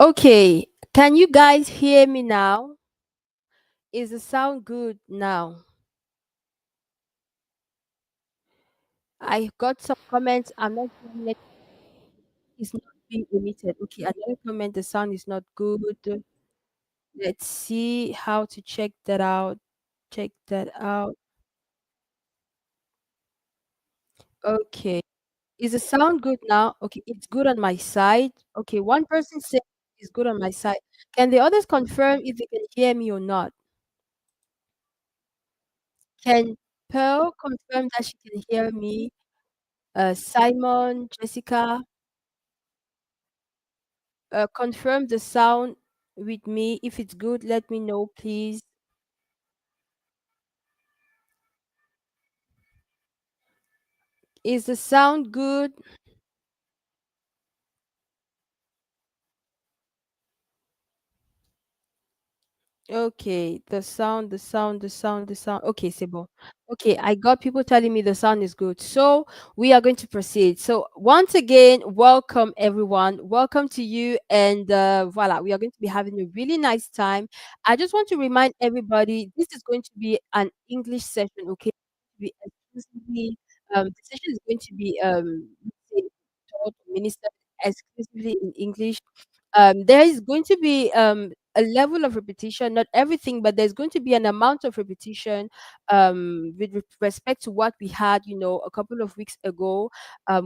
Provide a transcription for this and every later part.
Okay, can you guys hear me now? Is the sound good now? I got some comments. I'm not hearing it. It's not being emitted. Okay, another comment. The sound is not good. Let's see how to check that out. Check that out. Okay, is the sound good now? Okay, it's good on my side. Okay, one person said it's good on my side. Can the others confirm if they can hear me or not? Can Pearl confirm that she can hear me? Simon, Jessica, confirm the sound with me. If it's good, let me know, please. Is the sound good? Okay, the sound. Okay, c'est bon. Okay, I got people telling me the sound is good. So we are going to proceed. So once again, welcome everyone. Welcome to you. And voila, we are going to be having a really nice time. I just want to remind everybody this is going to be an English session, okay? Be exclusively, the session is going to be let's say, taught, ministered exclusively in English. There is going to be a level of repetition, not everything, but there's going to be an amount of repetition with respect to what we had, a couple of weeks ago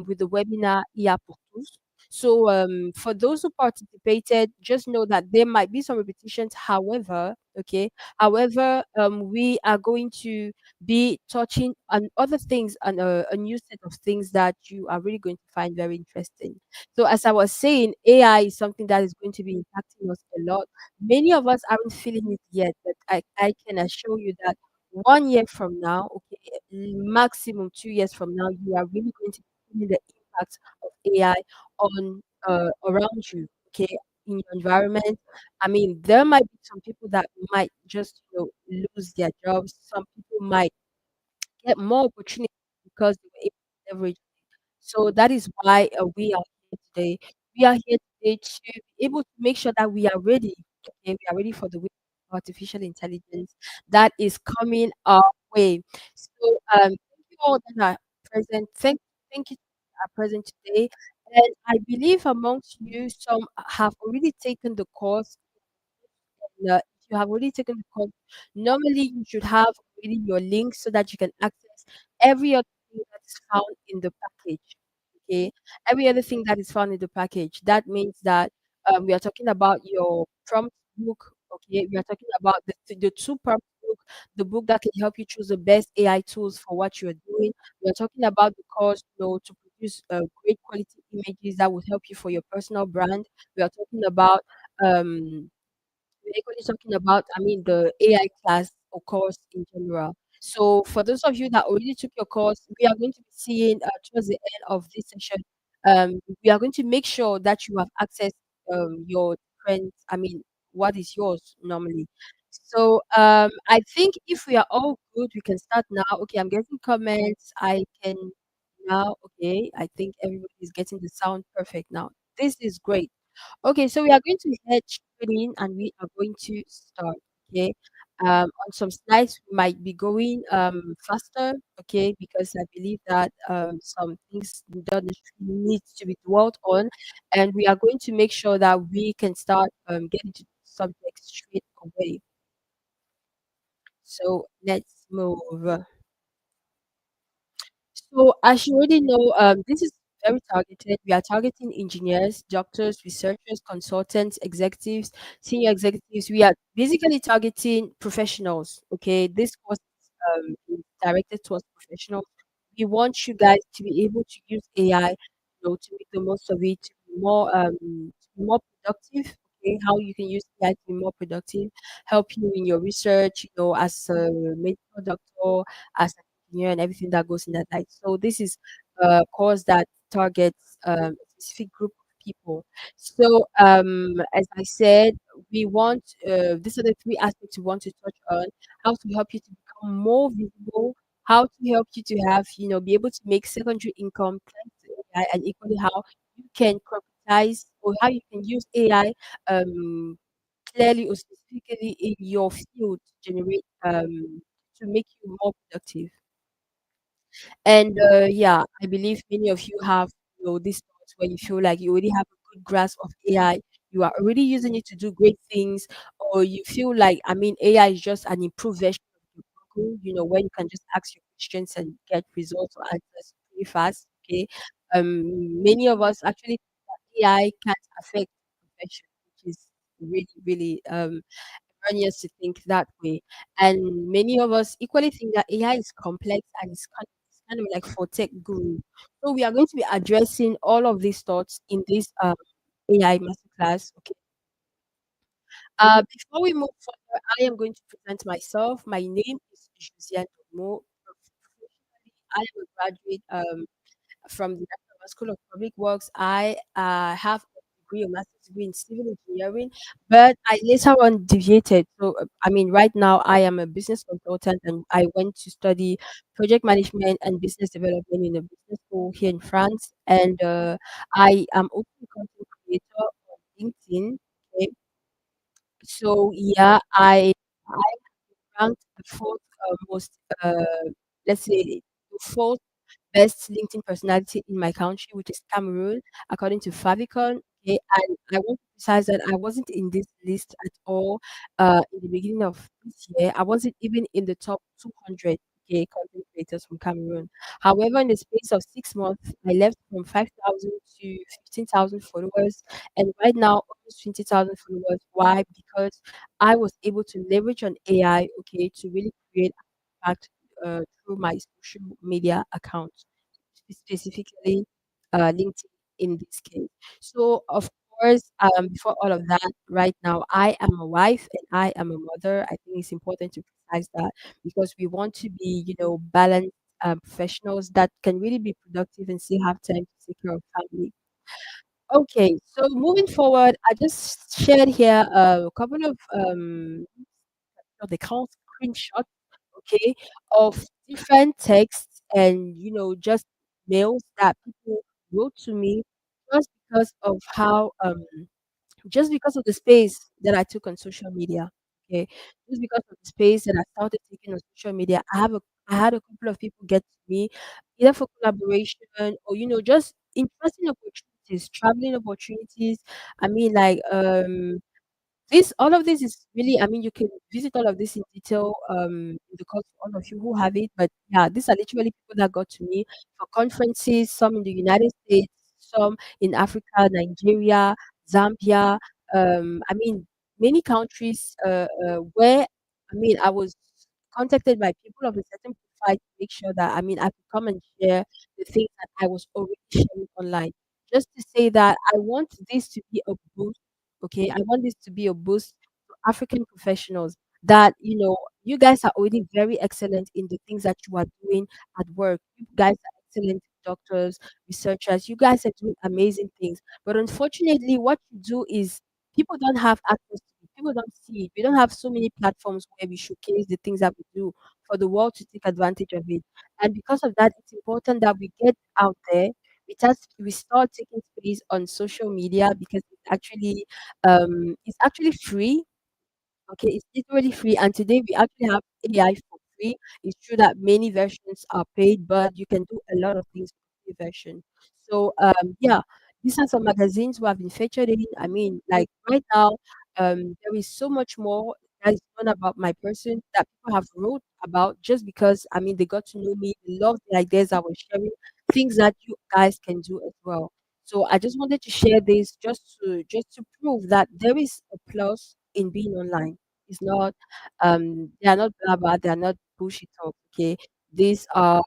with the webinar IA pour tous. So, for those who participated, just know that there might be some repetitions. However, okay, however, we are going to be touching on other things, on a new set of things that you are really going to find very interesting. So, as I was saying, AI is something that is going to be impacting us a lot. Many of us aren't feeling it yet, but I can assure you that 1 year from now, okay, maximum 2 years from now, you are really going to be feeling the impact of AI on around you, okay, in your environment. I mean, there might be some people that might just lose their jobs. Some people might get more opportunities because they were able to leverage. So that is why we are here today. We are here today to be able to make sure that we are ready. Okay, we are ready for the wave of artificial intelligence that is coming our way. So thank you all that are present. Thank you that are present today. And I believe amongst you, some have already taken the course. If you have already taken the course, normally you should have already your link so that you can access every other thing that is found in the package. Okay, every other thing that is found in the package. That means that we are talking about your prompt book. Okay, we are talking about the two prompt book, the book that can help you choose the best AI tools for what you are doing. We are talking about the course, to produce great quality images that will help you for your personal brand. We are talking about we're equally talking about, I mean, the AI class or course in general. So, for those of you that already took your course, we are going to be seeing towards the end of this session. We are going to make sure that you have access your different, I mean, what is yours normally. So, I think if we are all good, we can start now. Okay, I'm getting comments. I can now. Okay, I think everybody is getting the sound perfect now. This is great. Okay, so we are going to head straight in and we are going to start. Okay. On some slides we might be going faster, okay, because I believe that some things don't necessarily need to be dwelt on, and we are going to make sure that we can start getting to the subject straight away. So let's move. So, as you already know, this is very targeted. We are targeting engineers, doctors, researchers, consultants, executives, senior executives. We are basically targeting professionals. Okay, this course is directed towards professionals. We want you guys to be able to use AI, to make the most of it, to be more productive. Okay, how you can use AI to be more productive, help you in your research, as a medical doctor, as and everything that goes in that light. So this is a course that targets a specific group of people. So as I said, we want these are the three aspects we want to touch on: how to help you to become more visible, how to help you to have be able to make secondary income thanks to AI, and equally how you can corporatize or how you can use AI um, clearly or specifically in your field to generate to make you more productive. And yeah, I believe many of you have, these thoughts where you feel like you already have a good grasp of AI. You are already using it to do great things, or you feel like, I mean, AI is just an improved version of your Google, where you can just ask your questions and get results or answers pretty fast. Okay. Many of us actually think that AI can't affect profession, which is really, really erroneous to think that way. And many of us equally think that AI is complex and it's kind of like for tech guru. So we are going to be addressing all of these thoughts in this AI masterclass. Okay. Before we move further, I am going to present myself. My name is Josiane Mo. Professionally, I am a graduate from the National School of Public Works. I have a degree, a master's degree in civil engineering, but I later on deviated. So, I mean, right now I am a business consultant and I went to study project management and business development in a business school here in France. And I am also a content creator on LinkedIn. Okay. So, yeah, I ranked the fourth most, let's say, the fourth best LinkedIn personality in my country, which is Cameroon, according to Favicon. Okay, and I want to emphasize that I wasn't in this list at all in the beginning of this year. I wasn't even in the top 200 content creators from Cameroon. However, in the space of 6 months, I left from 5,000 to 15,000 followers, and right now almost 20,000 followers. Why? Because I was able to leverage on AI, okay, to really create impact through my social media accounts, specifically LinkedIn in this case. So, of course, before all of that, right now, I am a wife and I am a mother. I think it's important to precise that because we want to be, balanced professionals that can really be productive and still have time to take care of family. Okay, so moving forward, I just shared here a couple of they call screenshots, okay, of different texts and just mails that people wrote to me just because of how just because of the space that I took on social media. Okay, just because of the space that I started taking on social media, I had a couple of people get to me either for collaboration or just interesting opportunities, traveling opportunities. I mean, like this all of this is really, I mean, you can visit all of this in detail in the course for all of you who have it. But yeah, these are literally people that got to me for conferences, some in the United States, some in Africa, Nigeria, Zambia. I mean, many countries where I mean I was contacted by people of a certain profile to make sure that I mean I could come and share the things that I was already sharing online. Just to say that I want this to be a boost. Okay, I want this to be a boost to African professionals that you guys are already very excellent in the things that you are doing at work. You guys are excellent doctors, researchers. You guys are doing amazing things. But unfortunately, what you do is people don't have access to it. People don't see it. We don't have so many platforms where we showcase the things that we do for the world to take advantage of it. And because of that, it's important that we get out there. We start taking space on social media because it's actually free. Okay, it's literally free, and today we actually have AI for free. It's true that many versions are paid, but you can do a lot of things with free version. So yeah, these are some magazines who have been featured in. I mean, like right now, there is so much more that is known about my person that people have wrote about just because I mean they got to know me, they love the ideas I was sharing, things that you guys can do as well. So I just wanted to share this just to prove that there is a plus in being online. It's not they are not blah blah, they are not bullshit talk, okay? These are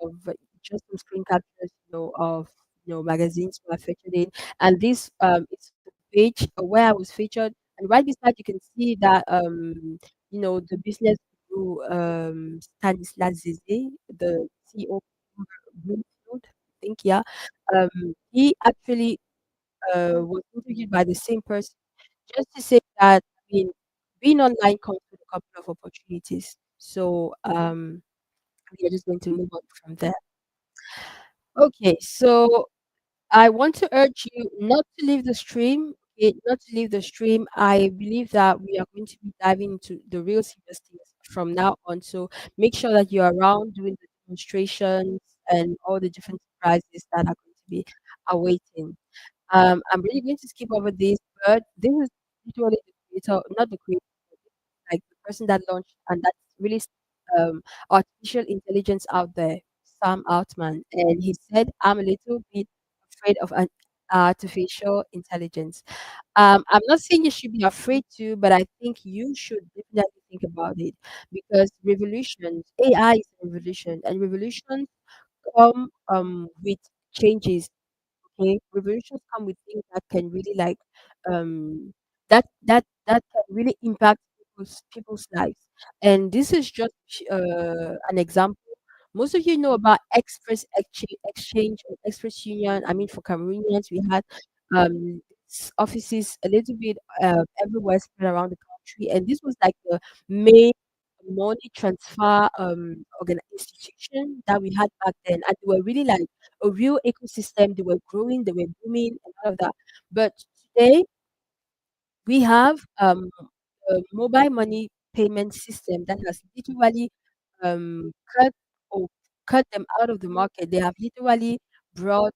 just some screen captures, of magazines were featured in. And this it's the page where I was featured. And right beside you can see that the business guru Stanislas Zeze, the CEO of Bloomfield, I think, yeah. He actually was interviewed by the same person just to say that, I mean, being online comes with a couple of opportunities. So we are just going to move on from there. Okay, so I want to urge you not to leave the stream. okay, not to leave the stream, I believe that we are going to be diving into the real serious things from now on. So make sure that you're around doing the demonstrations and all the different surprises that are going to be awaiting. I'm really going to skip over this, but this is literally the creator, not the creator, but this is like the person that launched and that's really artificial intelligence out there, Sam Altman, and he said, "I'm a little bit afraid of an artificial intelligence." I'm not saying you should be afraid to, but I think you should definitely think about it because revolutions, AI is a revolution, and revolutions come with changes. Okay, revolutions come with things that can really like um that can really impact people's lives. And this is just an example. Most of you know about exchange or express union. I mean, for Cameroonians, we had offices a little bit everywhere spread around the country, and this was like the main money transfer institution that we had back then, and they were really like a real ecosystem. They were growing, they were booming, and all of that. But today we have a mobile money payment system that has literally cut or cut them out of the market. They have literally brought,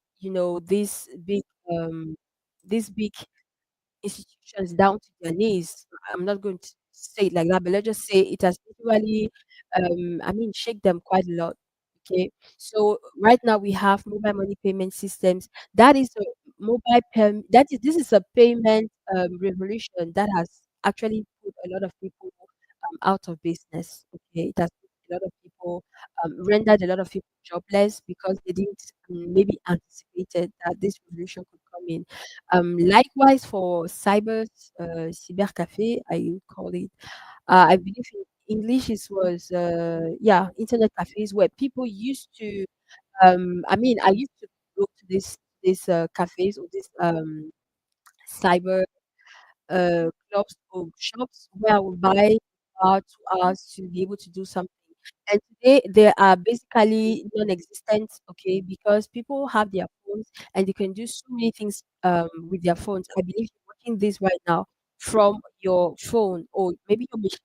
um, this big institutions down to their knees. I'm not going to say it like that, but let's just say it has literally, I mean, shake them quite a lot. Okay, so right now we have mobile money payment systems. That is a that is this is a payment revolution that has actually put a lot of people out of business. Okay, it has put a lot of people rendered a lot of people jobless because they didn't maybe anticipated that this revolution could come in. Likewise for cyber cafe, I call it. I believe in English it was internet cafes where people used to. I mean, I used to go to this cafes or this cyber clubs or shops where I would buy 2 hours to be able to do something. And today they are basically non-existent, okay, because people have their phones and they can do so many things with their phones. I believe you're watching this right now from your phone or maybe your machine.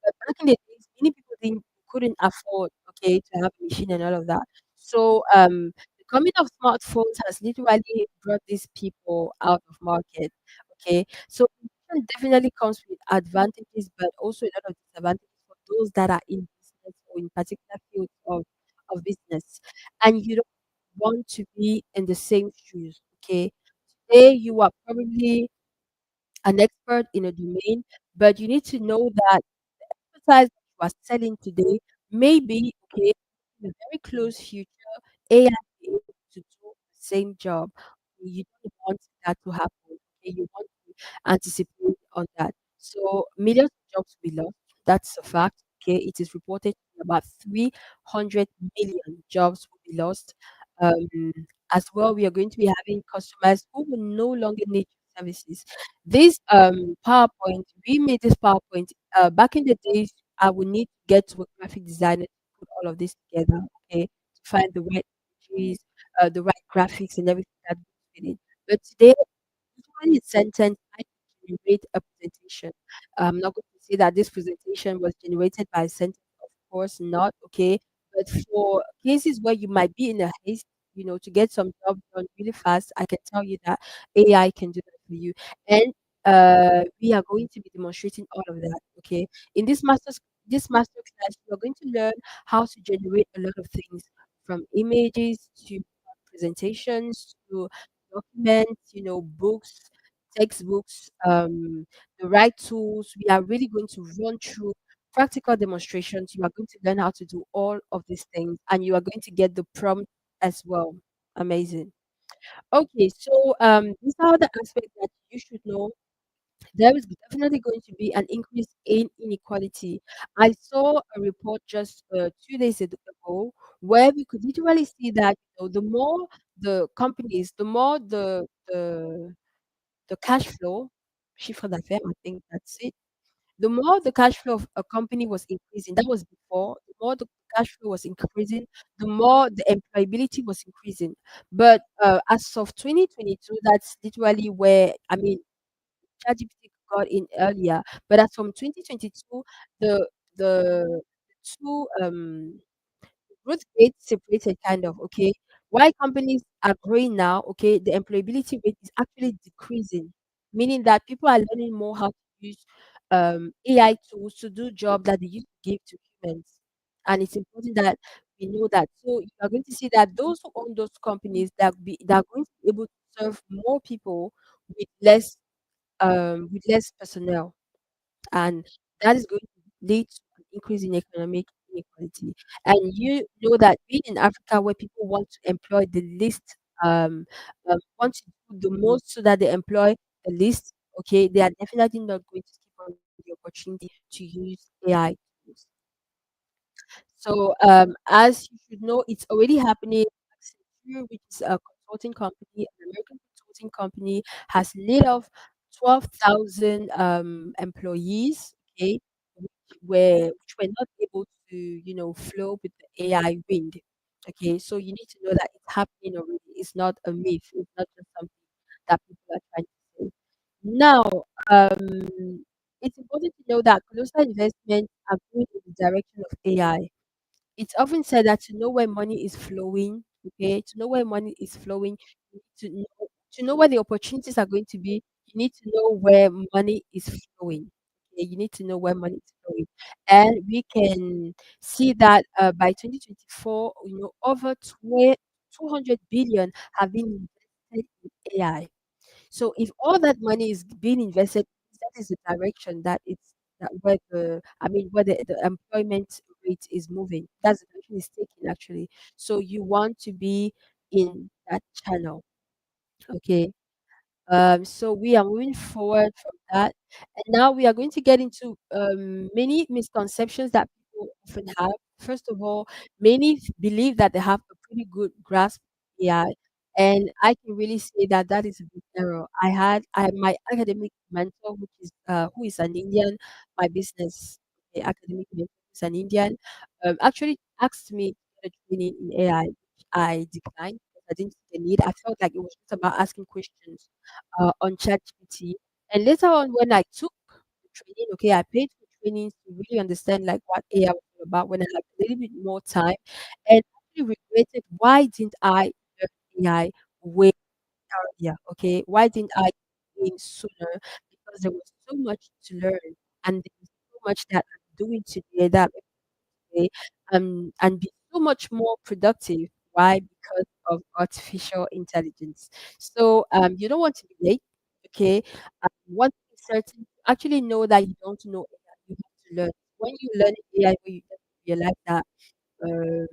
But back in the days, many people couldn't afford, okay, to have a machine and all of that. So the coming of smartphones has literally brought these people out of market. Okay, so innovation definitely comes with advantages, but also a lot of disadvantages for those that are in business or in particular fields of business, and you don't want to be in the same shoes. Okay, today you are probably an expert in a domain, but you need to know that expertise that you are selling today, maybe, okay, in a very close future, AI will be able to do the same job. You don't want that to happen. Okay, you want to anticipate on that. So millions of jobs will be lost. That's a fact. Okay, it is reported about 300 million jobs will be lost. Um, as well, we are going to be having customers who will no longer need your services. This PowerPoint, we made this PowerPoint back in the days. I would need to get to a graphic designer to put all of this together, okay, to find the right images, the right graphics, and everything that goes with it. But today, usually in sentence, I can generate a presentation. I'm not going to say that this presentation was generated by a sentence, of course not, okay. But for cases where you might be in a haste, to get some job done really fast, I can tell you that AI can do that for you. And we are going to be demonstrating all of that, okay. In this master class, you're going to learn how to generate a lot of things from images to presentations to documents, books, textbooks, the right tools. We are really going to run through practical demonstrations. You are going to learn how to do all of these things, and you are going to get the prompt as well. Amazing. Okay, so these are the aspects that you should know. There is definitely going to be an increase in inequality. I saw a report just 2 days ago where we could literally see that the more the companies, the more the cash flow, chiffre d'affaires, I think that's it. The more the cash flow of a company was increasing, that was before, the more the cash flow was increasing, the more the employability was increasing. But as of 2022, that's literally where, I mean, ChatGPT got in earlier, but as from 2022, the the two growth rate separated kind of, okay. While companies are growing now, okay, the employability rate is actually decreasing, meaning that people are learning more how to use AI tools to do jobs that they used to give to humans. And it's important that we know that. So you are going to see that those who own those companies that are going to be able to serve more people with less personnel, and that is going to lead to an increase in economic inequality. And you know that being in Africa, where people want to employ the least, want to do the most so that they employ the least, okay, they are definitely not going to skip on the opportunity to use AI tools. So, as you should know, it's already happening. Accenture, which is a consulting company, an American consulting company, has laid off 12,000 employees, okay, which were not able to, flow with the AI wind. Okay, so you need to know that it's happening already. It's not a myth. It's not just something that people are trying to say. Now, it's important to know that closer investments are going in the direction of AI. It's often said that to know where money is flowing, okay, to know where money is flowing, you need to know where the opportunities are going to be. You need to know where money is flowing. Okay, you need to know where money is flowing, and we can see that by 2024, over 200 billion have been invested in AI. So if all that money is being invested, that is the direction that it's that where the employment rate is moving. That's the direction it's taking actually. So you want to be in that channel. Okay. So we are moving forward from that, and now we are going to get into many misconceptions that people often have. First of all, many believe that they have a pretty good grasp of AI, and I can really say that that is a big error. I had my academic mentor, who is an Indian, my business academic mentor, who is an Indian, actually asked me to get a training in AI, which I declined because I didn't see the need. I felt like it was just about asking questions on ChatGPT. And later on, when I took the training, okay, I paid for trainings to really understand like what AI was all about. When I had a little bit more time, and actually regretted why didn't I learn AI way earlier? Okay, why didn't I learn sooner? Because there was so much to learn, and there was so much that I'm doing today that way, and be so much more productive. Why? Because of artificial intelligence. So you don't want to be late. Okay. One thing is certain, you actually know that you don't know AI, you have to learn. When you learn AI, you just realize um,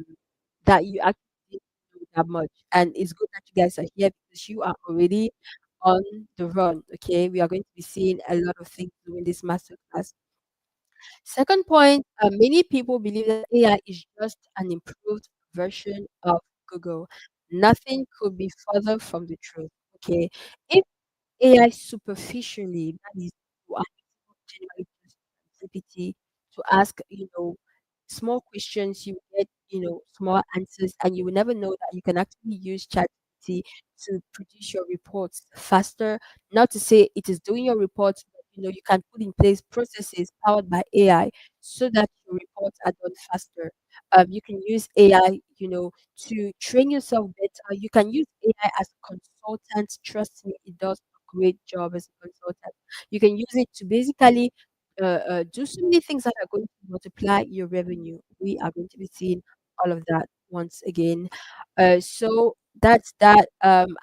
that you actually didn't know that much. And it's good that you guys are here because you are already on the run. Okay. We are going to be seeing a lot of things during this masterclass. Second point, many people believe that AI is just an improved version of Google. Nothing could be further from the truth. Okay. If AI superficially, that is, you are generally just GPT to ask, small questions, you get, small answers, and you will never know that you can actually use ChatGPT to produce your reports faster. Not to say it is doing your reports, but you can put in place processes powered by AI so that your reports are done faster. You can use AI, to train yourself better. You can use AI as a consultant. Trust me, it does a great job as a consultant. You can use it to basically do so many things that are going to multiply your revenue. We are going to be seeing all of that once again. So that's that.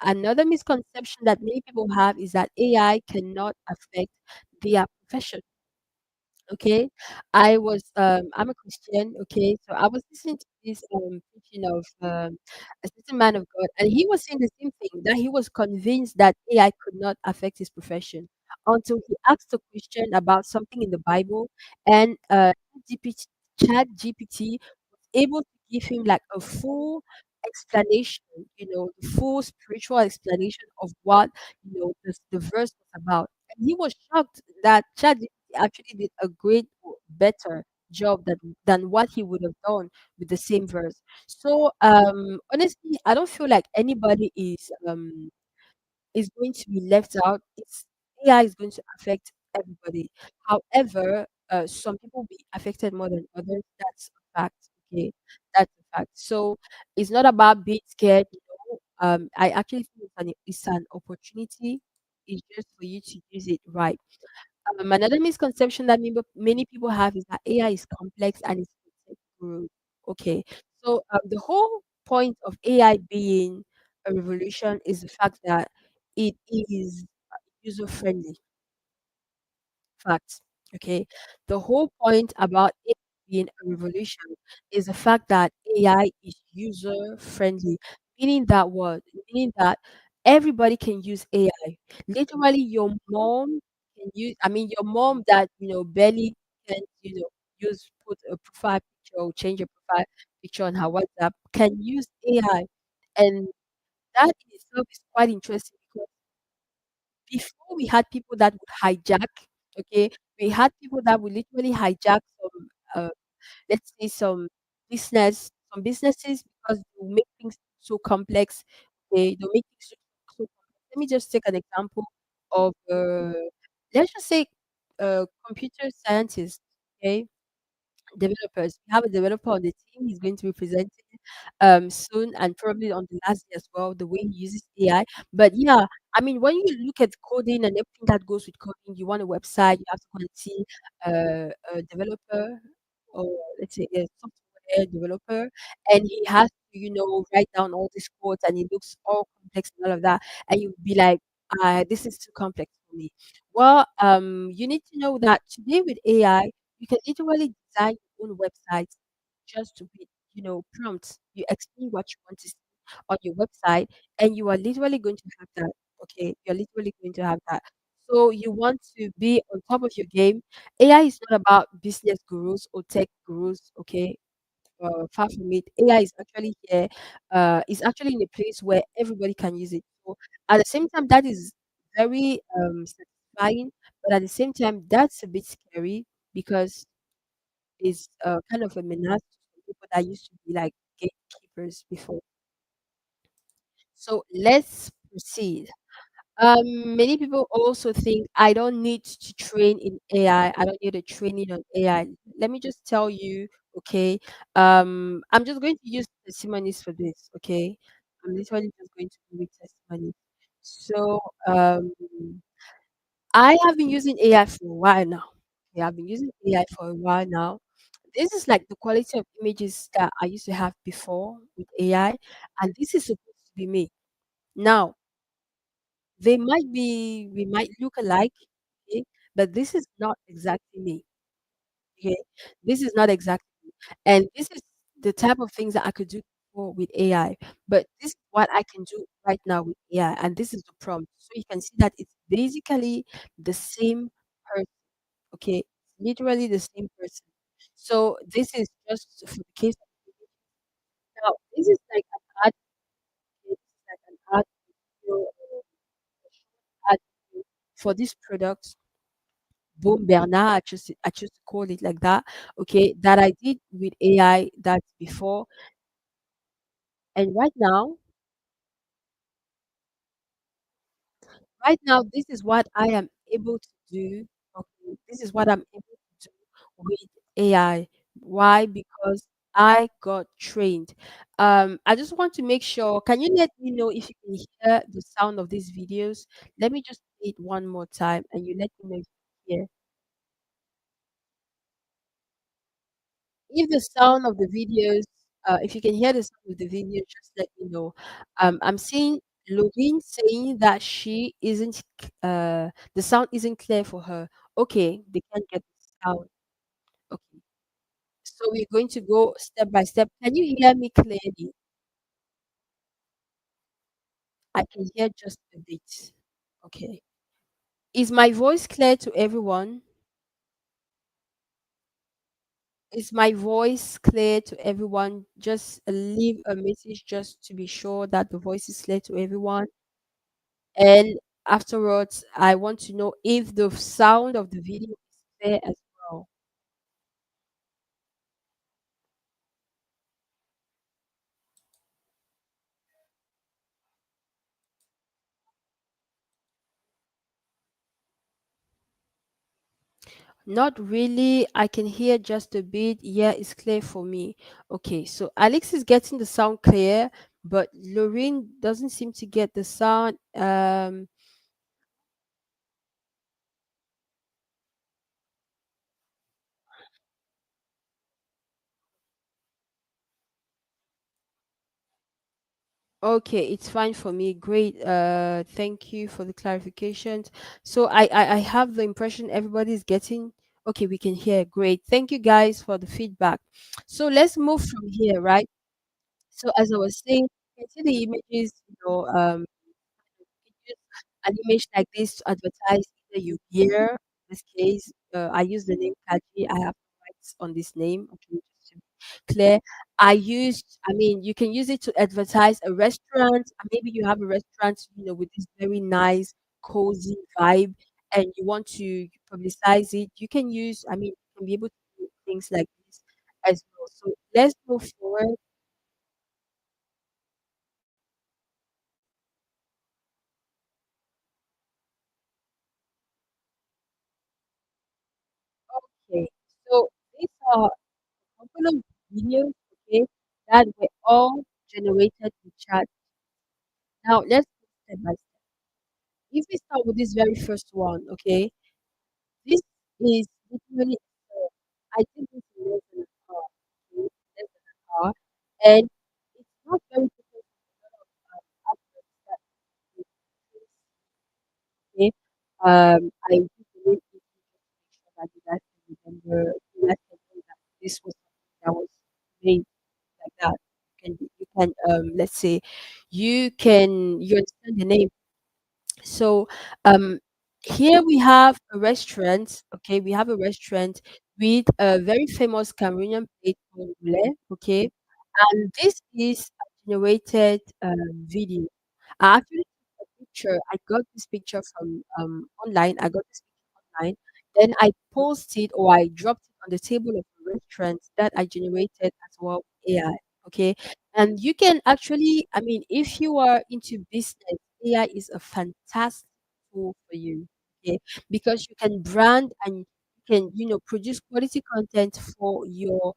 Another misconception that many people have is that AI cannot affect their profession. Okay, I'm a Christian. Okay, so I was listening to this preaching of a certain man of God, and he was saying the same thing, that he was convinced that AI could not affect his profession until he asked a question about something in the Bible, and GPT, Chat GPT was able to give him like a full explanation, the full spiritual explanation of what the verse was about. And he was shocked that ChatGPT actually did a better job than what he would have done with the same verse. So honestly, I don't feel like anybody is going to be left out. It's AI is going to affect everybody. However, some people will be affected more than others. That's a fact. Okay, that's a fact. So it's not about being scared. I actually think it's an opportunity. It's just for you to use it right. Another misconception that many people have is that AI is complex and it's guru. Okay, so the whole point of AI being a revolution is the fact that it is user friendly. Fact. Okay. The whole point about it being a revolution is the fact that AI is user friendly, meaning that what? Meaning that everybody can use AI. Literally, your mom can use, I mean, your mom that, barely can, put a profile picture or change a profile picture on her WhatsApp can use AI. And that in itself is quite interesting because before we had people that would hijack, okay, we had people that would literally hijack uh, let's say some businesses because they will make things so complex. They'll make things so complex. Let me just take an example of, let's just say, computer scientists, okay, developers. We have a developer on the team. He's going to be presenting soon and probably on the last day as well, the way he uses AI. But yeah, I mean, when you look at coding and everything that goes with coding, you want a website, you have to go and see a developer, or let's say a software developer, and he has to, write down all these codes and it looks all complex and all of that. And you'll be like, this is too complex for me. Well, you need to know that today with AI, you can literally design your own website just with, prompts. You explain what you want to see on your website, and you are literally going to have that. Okay, you're literally going to have that. So you want to be on top of your game. AI is not about business gurus or tech gurus. Okay, far from it. AI is actually here. Is actually in a place where everybody can use it. So at the same time, that is very satisfying, but at the same time, that's a bit scary because is kind of a menace to some people that used to be like gatekeepers before. So let's proceed. Many people also think I don't need to train in AI. I don't need a training on AI. Let me just tell you, okay. I'm just going to use testimonies for this, okay. I'm literally just going to do with testimonies. So, I have been using AI for a while now. Yeah, I've been using AI for a while now. This is like the quality of images that I used to have before with AI, and this is supposed to be me. Now, we might look alike, okay, but this is not exactly me. Okay, this is not exactly me. And this is the type of things that I could do before with AI, but this is what I can do right now with AI, and this is the prompt. So you can see that it's basically the same person. Okay, literally the same person. So this is just for the case of now. This is like an ad. This is like an ad video, a short ad video for this product. Boom Bernard, I choose to call it like that. Okay, that I did with AI that before, and right now, this is what I am able to do. Okay, this is what I'm able to do with AI. Why? Because I got trained. I just want to make sure. Can you let me know if you can hear the sound of these videos? Let me just play it one more time, and you let me know if you hear. If the sound of the videos, if you can hear the sound of the video, just let me know. I'm seeing Lorraine saying that the sound isn't clear for her. Okay, they can't get the sound. Okay, so we're going to go step by step. Can you hear me clearly? I can hear just a bit. Okay. Is my voice clear to everyone? Is my voice clear to everyone? Just leave a message just to be sure that the voice is clear to everyone. And afterwards, I want to know if the sound of the video is clear as well. Not really. I can hear just a bit. Yeah, it's clear for me. Okay, so Alex is getting the sound clear, but Lorraine doesn't seem to get the sound. Okay, it's fine for me. Great. Thank you for the clarifications. So I have the impression everybody's getting. Okay, we can hear. Great. Thank you guys for the feedback. So let's move from here, right? So as I was saying, you can see the images, you can use an image like this to advertise either your gear. In this case, I use the name Kaji. I have rights on this name. Okay, just to be clear. I mean, you can use it to advertise a restaurant. Maybe you have a restaurant, with this very nice, cozy vibe, and you want to publicize it. You can be able to do things like this as well. So let's move forward. Okay, so these are couple of videos, okay, that were all generated in chat. Now let's go step by step. If we start with this very first one, okay, this is literally I think this is less than a car, okay, less than a car, and it's not very different from a lot of adverts that we see, okay. I do believe it is just to make sure that you guys can remember, you guys can know that this was something that was made like that. Let's say you understand the name. So here we have a restaurant. Okay, we have a restaurant with a very famous Cameroonian plate called Roulette. Okay, and this is a generated video. I actually took a picture. I got this picture from online. I got this picture online. Then I posted or I dropped it on the table of a restaurant that I generated as well AI. Okay. And you can actually, if you are into business, AI is a fantastic tool for you. Okay. Because you can brand and you can, produce quality content for your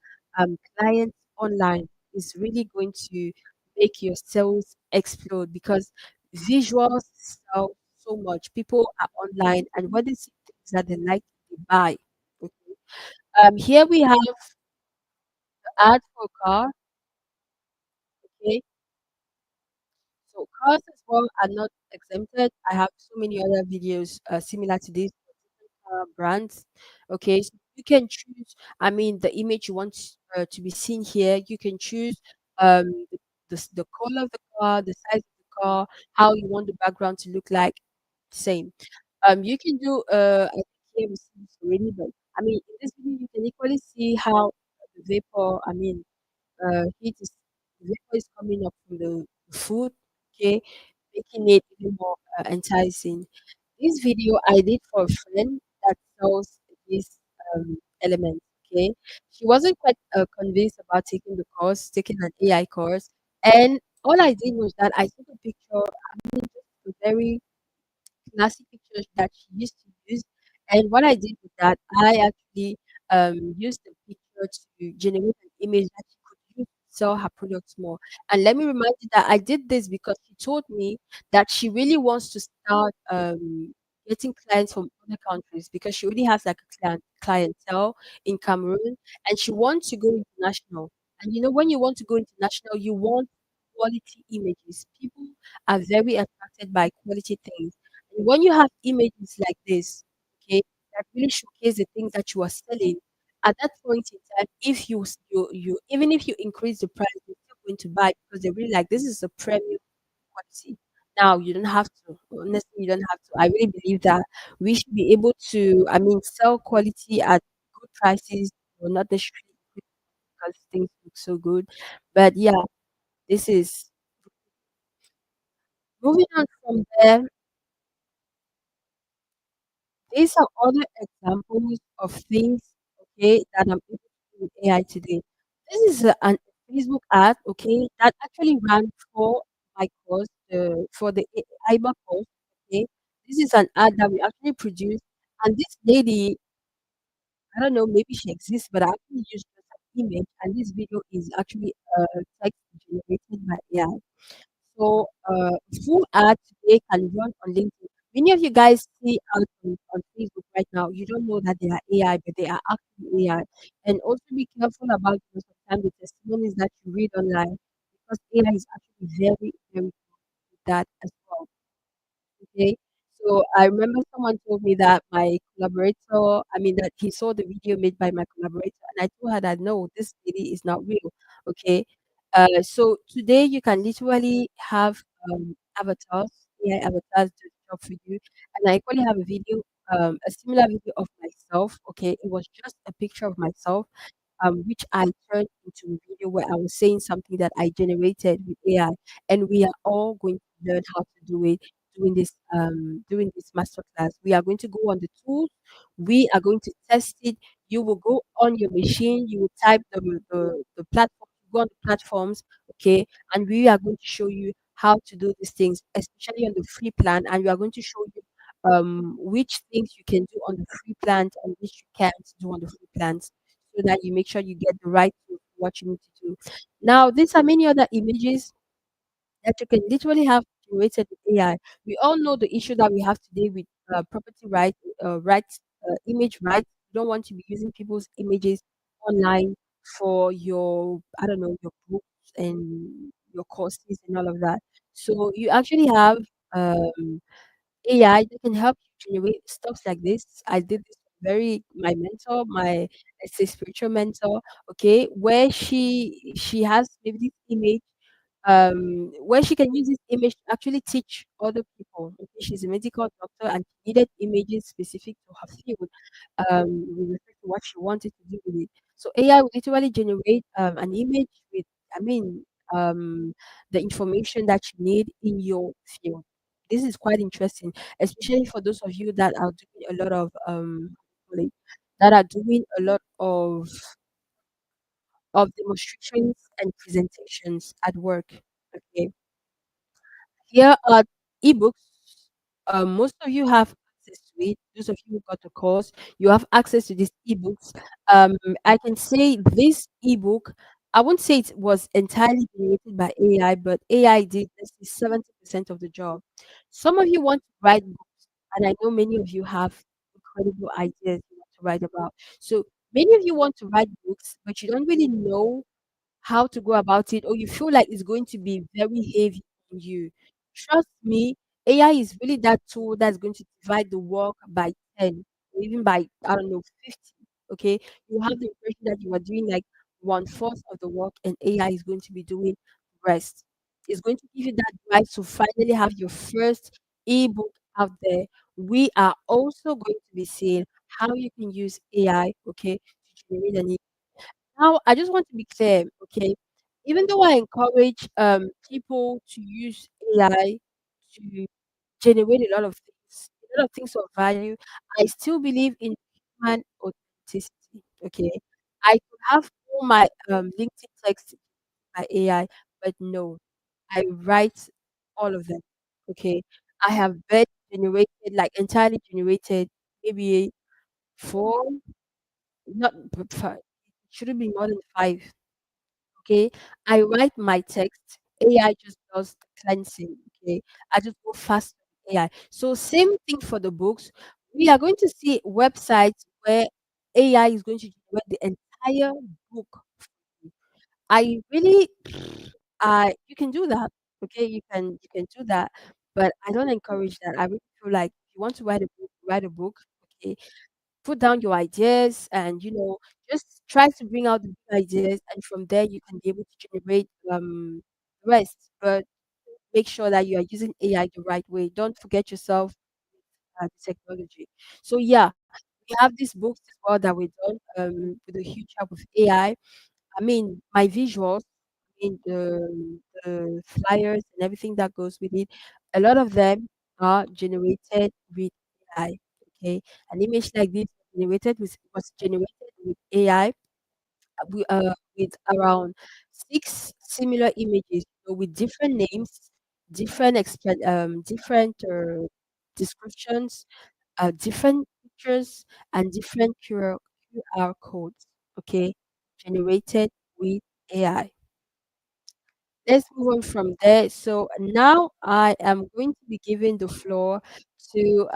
clients online. Is really going to make your sales explode because visuals sell so much. People are online and when they see things that they like, they buy. Okay. Here we have ad for car. Okay. So cars as well are not exempted. I have so many other videos similar to this for different car brands. Okay, so you can choose. The image you want to be seen here. You can choose the color of the car, the size of the car, how you want the background to look like. Same. You can do. I think here we see this already, but in this video you can equally see how the vapor. Heat is vapor is coming up from the food, okay, making it even more enticing. This video I did for a friend that sells this element, okay. She wasn't quite convinced about taking the course, taking an AI course, and all I did was that I took a picture, just a very classic pictures that she used to use. And what I did with that, I actually used the picture to generate an image that she could use to sell her products more. And let me remind you that I did this because she told me that she really wants to start getting clients from other countries because she already has like a clientele in Cameroon and she wants to go international. And when you want to go international, you want quality images. People are very attracted by quality things. And when you have images like this, okay, that really showcase the things that you are selling, at that point in time, if you even if you increase the price, they're still going to buy because they really like this is a premium quality. Now you don't have to. Honestly, you don't have to. I really believe that we should be able to, sell quality at good prices, or not necessarily because things look so good. But yeah, this is moving on from there. These are other examples of things, okay, that I'm able to do with AI today. This is an Facebook ad, okay, that actually ran for my course, for the IBA course, okay. This is an ad that we actually produced, and this lady, I don't know, maybe she exists, but I actually used just an image, and this video is actually text generated by AI. So, full ad today can run on LinkedIn. Many of you guys see ads on Facebook right now. You don't know that they are AI, but they are actually AI. And also be careful about sometimes the testimonies that you read online because AI is actually very, very good with that as well. Okay. So I remember someone told me that my collaborator, I mean, that he saw the video made by my collaborator, and I told her that no, this lady is not real. Okay. So today you can literally have avatars, AI avatars do the job for you. And I actually have a video, a similar video of myself. Okay. It was just a picture of myself which I turned into a video where I was saying something that I generated with AI, and we are all going to learn how to do it during this masterclass. We are going to go on the tools, we are going to test it. You will go on your machine, you will type the platform, go on the platforms, okay, and we are going to show you how to do these things, especially on the free plan, and we are going to show you which things you can do on the free plans and which you can't do on the free plans so that you make sure you get the right tool for what you need to do. Now, these are many other images that you can literally have generated with AI. We all know the issue that we have today with property rights, image rights. You don't want to be using people's images online for your, I don't know, your books and your courses and all of that. So you actually have AI that can help you generate stuff like this. I did this very my mentor, my let's say spiritual mentor, okay, where she has maybe this image where she can use this image to actually teach other people. Okay, she's a medical doctor and she needed images specific to her field with respect to what she wanted to do with it. So AI will literally generate an image with, I mean, the information that you need in your field. This is quite interesting, especially for those of you that are doing a lot of what do you call it, that are doing a lot of demonstrations and presentations at work. Okay, here are ebooks. Most of you have access to it. Those of you who got the course, you have access to these ebooks. Um, I can say this ebook, I won't say it was entirely generated by AI, but AI did let's say 70% of the job. Some of you want to write books, and I know many of you have incredible ideas you want to write about. So many of you want to write books, but you don't really know how to go about it, or you feel like it's going to be very heavy on you. Trust me, AI is really that tool that's going to divide the work by 10, or even by, I don't know, 50. Okay. You have the impression that you are doing like one fourth of the work, and AI is going to be doing the rest. It's going to give you that drive to finally have your first ebook out there. We are also going to be seeing how you can use AI, okay, to generate an now, I just want to be clear, okay? Even though I encourage people to use AI to generate a lot of things, a lot of things of value, I still believe in human authenticity, okay? I could have all my LinkedIn text by AI, but no, I write all of them, okay? I have been generated, like entirely generated, maybe four, not five, it shouldn't be more than five. Okay, I write my text, AI just does the cleansing. Okay, I just go fast with AI. So same thing for the books. We are going to see websites where AI is going to generate the entire book. I really, you can do that. Okay, you can do that, but I don't encourage that. I really feel like if you want to write a book, write a book. Okay, put down your ideas and just try to bring out the big ideas, and from there you can be able to generate the rest, but make sure that you are using AI the right way. Don't forget yourself with the technology. So yeah, we have these books as well that we've done with a huge help of AI. I mean, my visuals, I mean the flyers and everything that goes with it, a lot of them are generated with AI. Okay, an image like this was generated with AI with around six similar images, with different names, different descriptions, different pictures, and different QR. QR codes, okay, generated with AI. Let's move on from there. So now I am going to be giving the floor to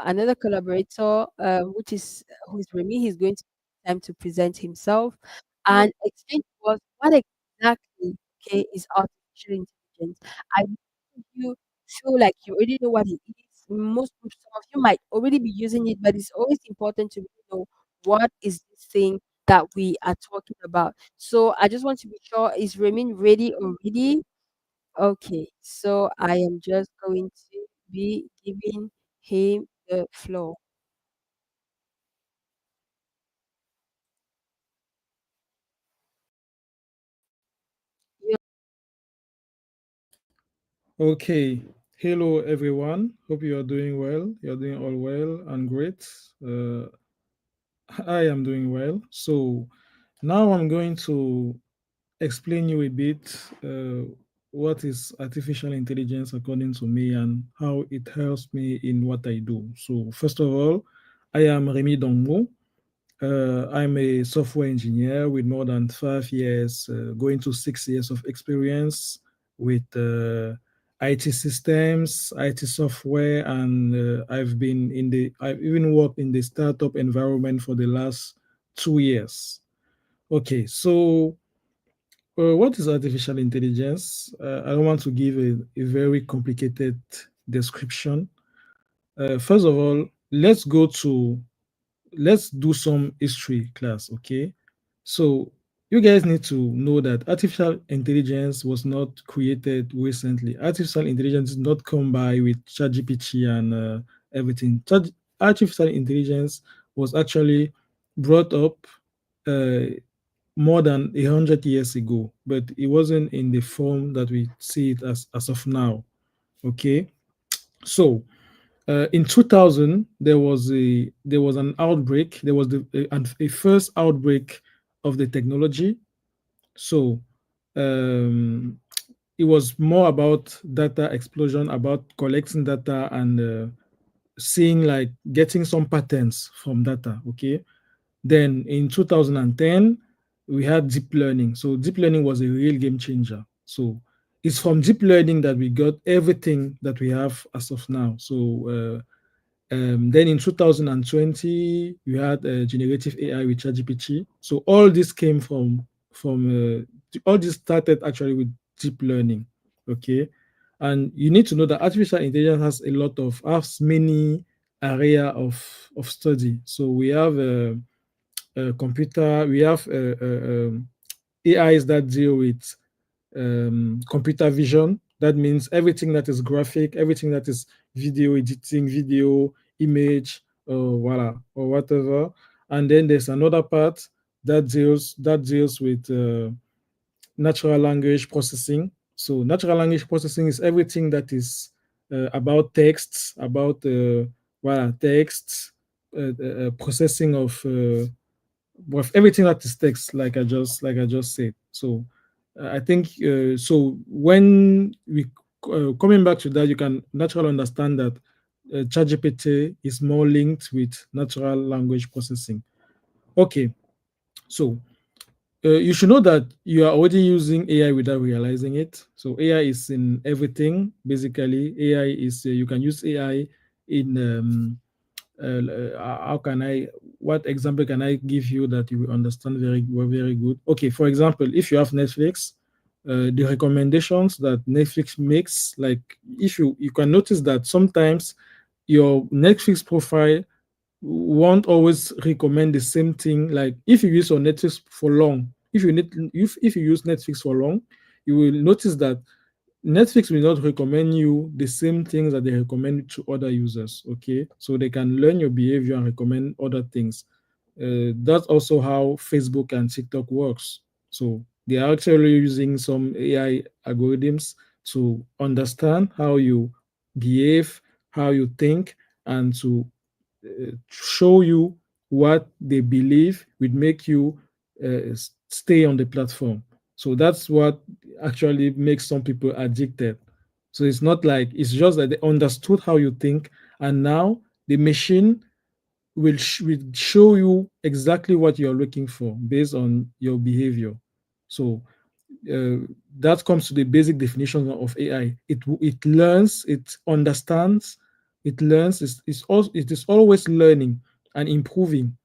another collaborator, who is Remy. He's going to take time to present himself and explain to us what exactly, okay, is artificial intelligence. I know you feel like you already know what it is. Some of you might already be using it, but it's always important to really know what is this thing that we are talking about. So I just want to be sure, is Ramin ready already? Okay, so I am just going to be giving him the floor. Yeah. Okay. Hello, everyone. Hope you are doing well. You're doing all well and great. Uh, I am doing well. So now I'm going to explain you a bit what is artificial intelligence according to me and how it helps me in what I do. So first of all, I am Remy Dongmo. I'm a software engineer with more than 5 years, going to 6 years of experience with IT systems, IT software, and I've even worked in the startup environment for the last 2 years. Okay, so what is artificial intelligence? I don't want to give a very complicated description. First of all, let's do some history class, okay? So you guys need to know that artificial intelligence was not created recently. Artificial intelligence did not come by with ChatGPT and everything. Artificial intelligence was actually brought up uh, more than 100 years ago, but it wasn't in the form that we see it as of now. Okay, so in 2000 there was an outbreak. There was a first outbreak of the technology. So um, it was more about data explosion, about collecting data and seeing like getting some patterns from data. Okay, then in 2010, we had deep learning. So deep learning was a real game changer. So it's from deep learning that we got everything that we have as of now. So then in 2020, we had generative AI with ChatGPT. So all this came from all this started actually with deep learning. Okay, and you need to know that artificial intelligence has many area of study. So we have computer, we have AIs that deal with computer vision. That means everything that is graphic, everything that is video editing, video, image, or voila, or whatever. And then there's another part that deals with natural language processing. So natural language processing is everything that is about texts, about voila, texts, processing of with everything that is text, like I just said. So I think so. When we coming back to that, you can naturally understand that ChatGPT is more linked with natural language processing. Okay, so you should know that you are already using AI without realizing it. So AI is in everything. Basically, AI is you can use AI in how can I what example can I give you that you will understand very good? Okay, for example, if you have Netflix, the recommendations that Netflix makes, like if you can notice that sometimes your Netflix profile won't always recommend the same thing. Like if you use your Netflix for long, if you use Netflix for long, you will notice that Netflix will not recommend you the same things that they recommend to other users. Okay, so they can learn your behavior and recommend other things. That's also how Facebook and TikTok works. So they are actually using some AI algorithms to understand how you behave, how you think, and to show you what they believe would make you stay on the platform. So that's what actually makes some people addicted. So it's just that they understood how you think, and now the machine will show you exactly what you're looking for based on your behavior. So uh, that comes to the basic definition of AI. It learns, it understands, it learns. It is always learning and improving,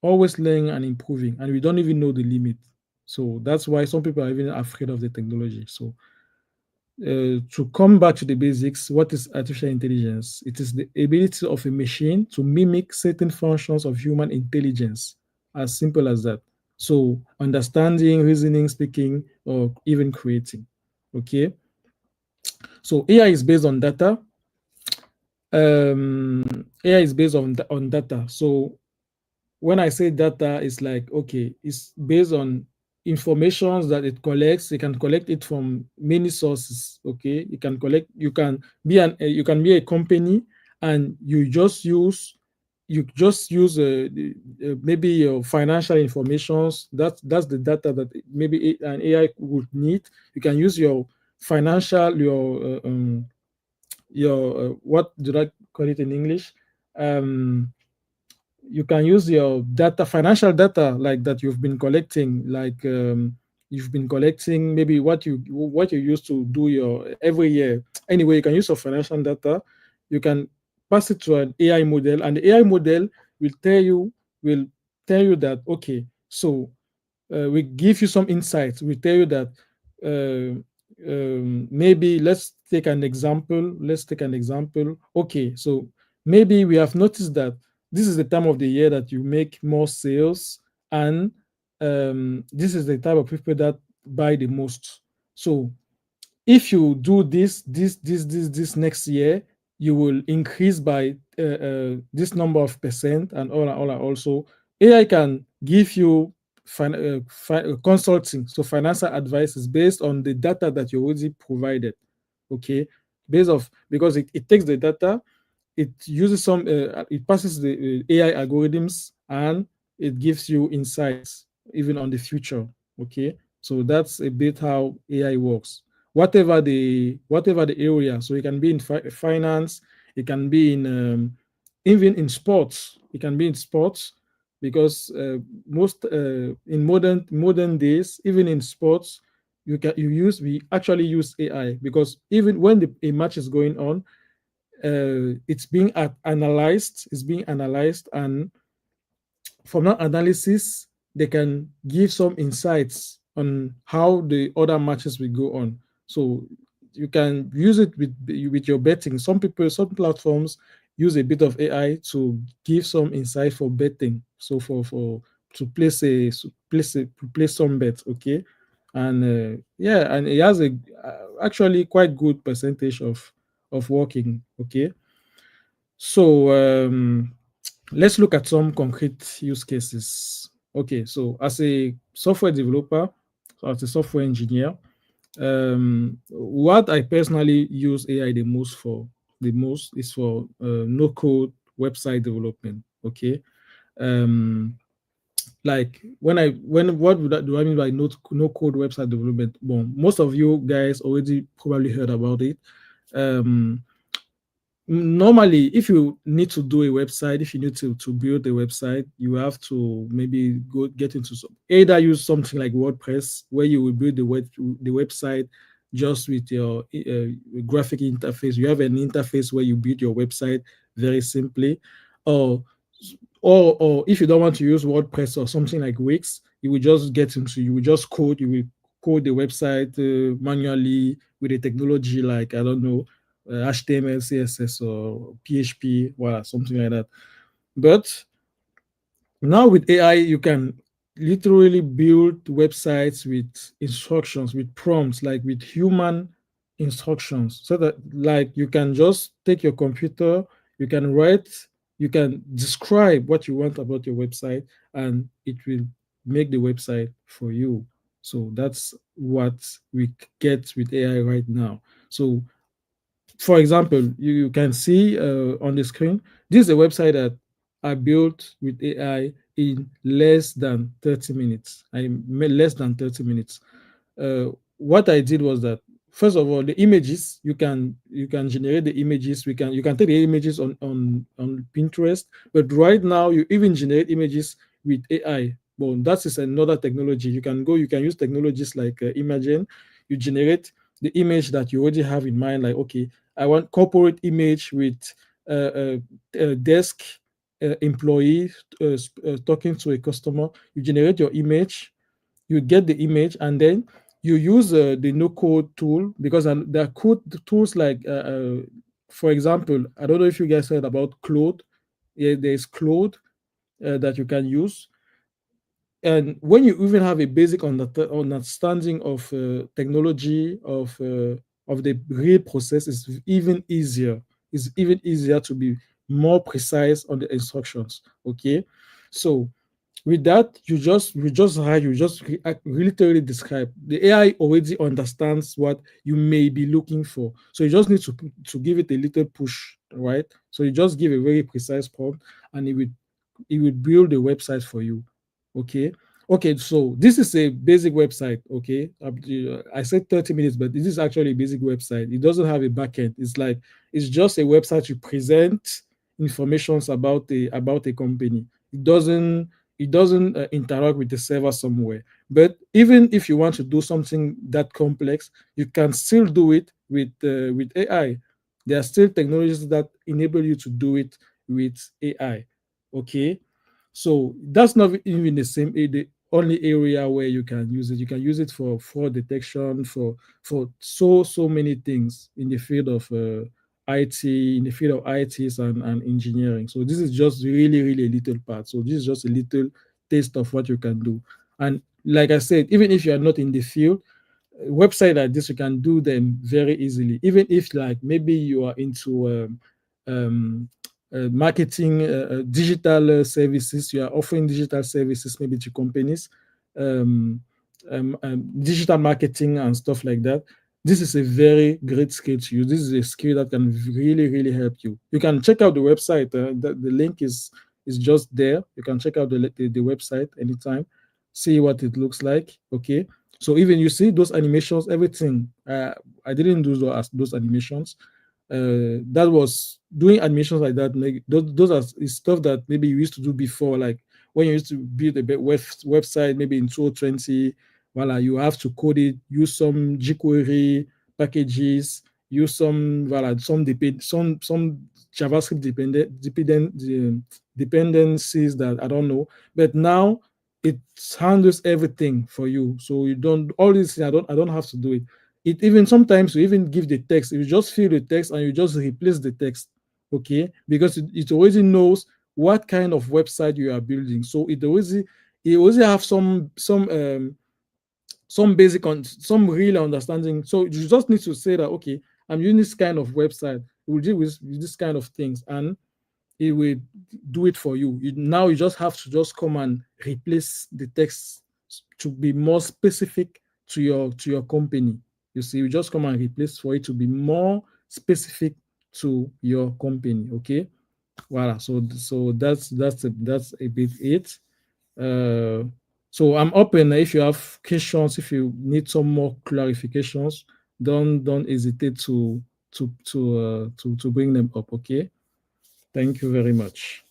always learning and improving, and we don't even know the limit. So that's why some people are even afraid of the technology. So to come back to the basics, what is artificial intelligence? It is the ability of a machine to mimic certain functions of human intelligence, as simple as that. So, understanding, reasoning, speaking, or even creating. Okay. So, AI is based on data. AI is based on data. So, when I say data, it's like, okay, it's based on informations that it collects. You can collect it from many sources. Okay, you can be a company, and you just use maybe your financial informations. That's the data that maybe an AI would need. You can use your financial your what did I call it in English? Um, you can use your data, financial data, like that you've been collecting, like you've been collecting maybe what you used to do your every year. Anyway, you can use your financial data. You can pass it to an AI model, and the AI model will will tell you that, okay, so we give you some insights. We tell you that uh, maybe let's take an example. Okay, so maybe we have noticed that this is the time of the year that you make more sales, and this is the type of people that buy the most. So if you do this next year, you will increase by this number of percent, and all also AI can give you consulting, so financial advice is based on the data that you already provided. Okay, based off, because it takes the data, it uses it passes the AI algorithms, and it gives you insights even on the future. Okay, so that's a bit how AI works. Whatever the area, so it can be in finance, it can be in even in sports. It can be in sports because most in modern days, even in sports, we actually use AI, because even when a match is going on, it's being analyzed, and from that analysis they can give some insights on how the other matches will go on. So you can use it with your betting. Some platforms use a bit of AI to give some insight for betting, so for to place some bet. Okay, and yeah, and it has a actually quite good percentage of working. Okay, so let's look at some concrete use cases. Okay, so as a software developer, so as a software engineer, what I personally use AI the most is for no code website development. Okay, um, like do I mean by no code website development? Well, most of you guys already probably heard about it. Um, Normally, if you need to do a website, if you need to build a website, you have to maybe go get into either use something like WordPress, where you will build the website just with your graphic interface. You have an interface where you build your website very simply, or or if you don't want to use WordPress or something like Wix, you will just code the website manually with a technology like, I don't know, HTML, CSS, or PHP, well, something like that. But now with AI, you can literally build websites with instructions, with prompts, like with human instructions, so that like you can just take your computer, you can write, you can describe what you want about your website, and it will make the website for you. So that's what we get with AI right now. So for example, you can see on the screen, this is a website that I built with AI in less than 30 minutes. Less than 30 minutes. What I did was that first of all, the images, you can generate the images. You can take the images on Pinterest, but right now you even generate images with AI. Well, that is another technology. You can use technologies like Imagen. You generate the image that you already have in mind, like, okay, I want corporate image with a desk employee talking to a customer. You generate your image, you get the image, and then you use the no code tool, because there are code tools like for example, I don't know if you guys heard about Claude. Yeah, there's Claude that you can use. And when you even have a basic understanding of technology of the real process, it's even easier to be more precise on the instructions. Okay, so with that, you just literally describe. The AI already understands what you may be looking for, so you just need to give it a little push, right? So you just give a very precise prompt, and it will build a website for you. Okay. Okay, so this is a basic website. Okay, I said 30 minutes, but this is actually a basic website. It doesn't have a backend. It's just a website to present informations about a company. It doesn't interact with the server somewhere. But even if you want to do something that complex, you can still do it with AI. There are still technologies that enable you to do it with AI. Okay, so that's not even the only area where you can use it. You can use it for fraud detection, for so many things in the field of IT, in the field of ITs and engineering. So this is just really, really a little part. So this is just a little taste of what you can do. And like I said, even if you are not in the field, website like this, you can do them very easily. Even if, like, maybe you are into um, marketing, digital services, you are offering digital services maybe to companies, um, digital marketing and stuff like that. This is a very great skill to use. This is a skill that can really, really help you. You can check out the website. The link is just there. You can check out the website anytime, see what it looks like. Okay, so even you see those animations, everything. I didn't do those animations. That was doing animations like that. Like, those are is stuff that maybe you used to do before, like when you used to build a website, maybe in 2020. Voila, you have to code it, use some jQuery packages, use some JavaScript dependencies that I don't know. But now it handles everything for you, so you don't all these things. I don't have to do it. It even sometimes you even give the text. You just fill the text and you just replace the text. Okay, because it already knows what kind of website you are building. So it always have some basic on some real understanding. So you just need to say that, okay, I'm using this kind of website. It will deal with this kind of things, and it will do it for you. Now you just have to just come and replace the text to be more specific to your company. You see, you just come and replace for it to be more specific to your company. Okay, voila. So that's a bit it. Uh, so I'm open. If you have questions, if you need some more clarifications, don't hesitate to bring them up. Okay. Thank you very much.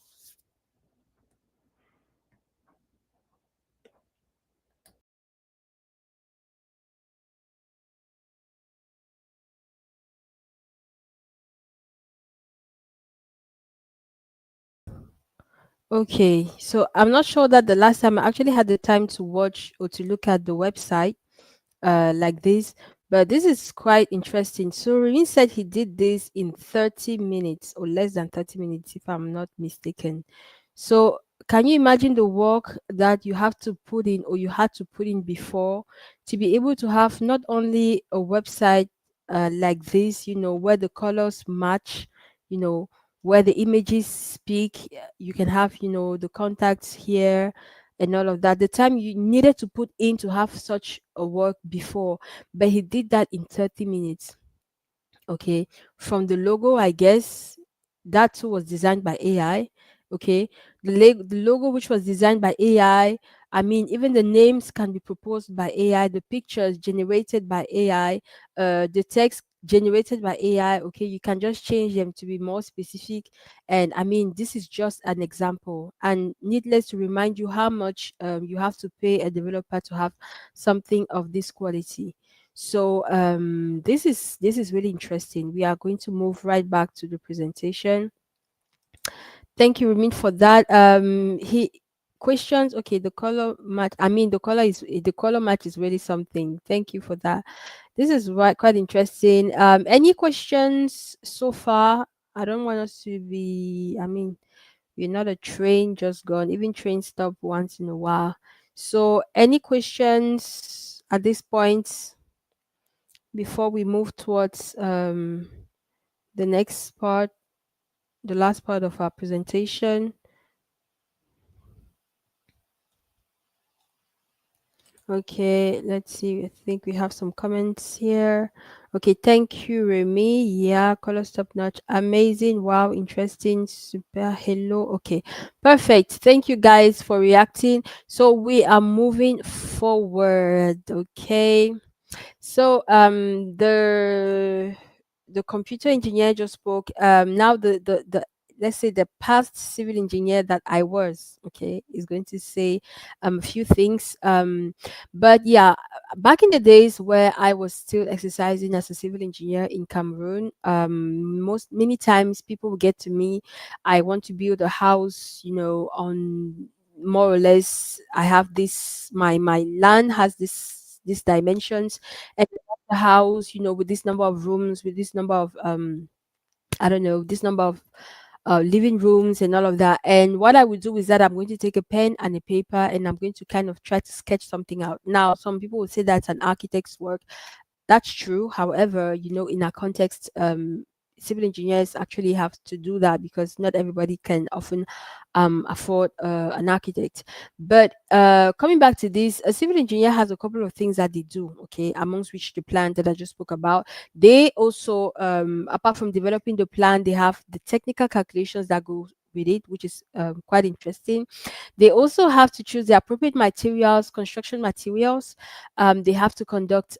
Okay, so I'm not sure that the last time I actually had the time to watch or to look at the website like this, but this is quite interesting. So Rin said he did this in 30 minutes or less than 30 minutes, if I'm not mistaken. So can you imagine the work that you have to put in or you had to put in before to be able to have not only a website like this, where the colors match, you know, where the images speak, you can have, the contacts here and all of that. The time you needed to put in to have such a work before, but he did that in 30 minutes. Okay, from the logo, I guess that too was designed by AI. Okay, the logo which was designed by AI, I mean, even the names can be proposed by AI, the pictures generated by AI, the text generated by AI. Okay, you can just change them to be more specific. And I mean, this is just an example. And needless to remind you how much you have to pay a developer to have something of this quality. So this is really interesting. We are going to move right back to the presentation. Thank you, Ramin, for that. He questions. Okay, the color match. I mean, the color match is really something. Thank you for that. This is quite interesting. Any questions so far? I don't want us to be. I mean, we're not a train just gone. Even train stop once in a while. So, any questions at this point before we move towards the next part, the last part of our presentation? Okay, let's see. I think we have some comments here. Okay, thank you, Remy. Yeah, color top notch. Amazing. Wow, interesting. Super. Hello. Okay, perfect. Thank you guys for reacting. So we are moving forward. Okay. So the computer engineer just spoke. Now the let's say the past civil engineer that I was, okay, is going to say a few things. But yeah, back in the days where I was still exercising as a civil engineer in Cameroon, most many times people would get to me, I want to build a house, on more or less I have this, my land has this dimensions, and the house, with this number of rooms, with this number of I don't know, this number of living rooms and all of that. And what I would do is that I'm going to take a pen and a paper and I'm going to kind of try to sketch something out. Now, some people would say that's an architect's work. That's true. However, in our context, civil engineers actually have to do that because not everybody can often afford an architect. But coming back to this, a civil engineer has a couple of things that they do, okay, amongst which the plan that I just spoke about. They also, apart from developing the plan, they have the technical calculations that go with it, which is quite interesting. They also have to choose the appropriate materials, construction materials. They have to conduct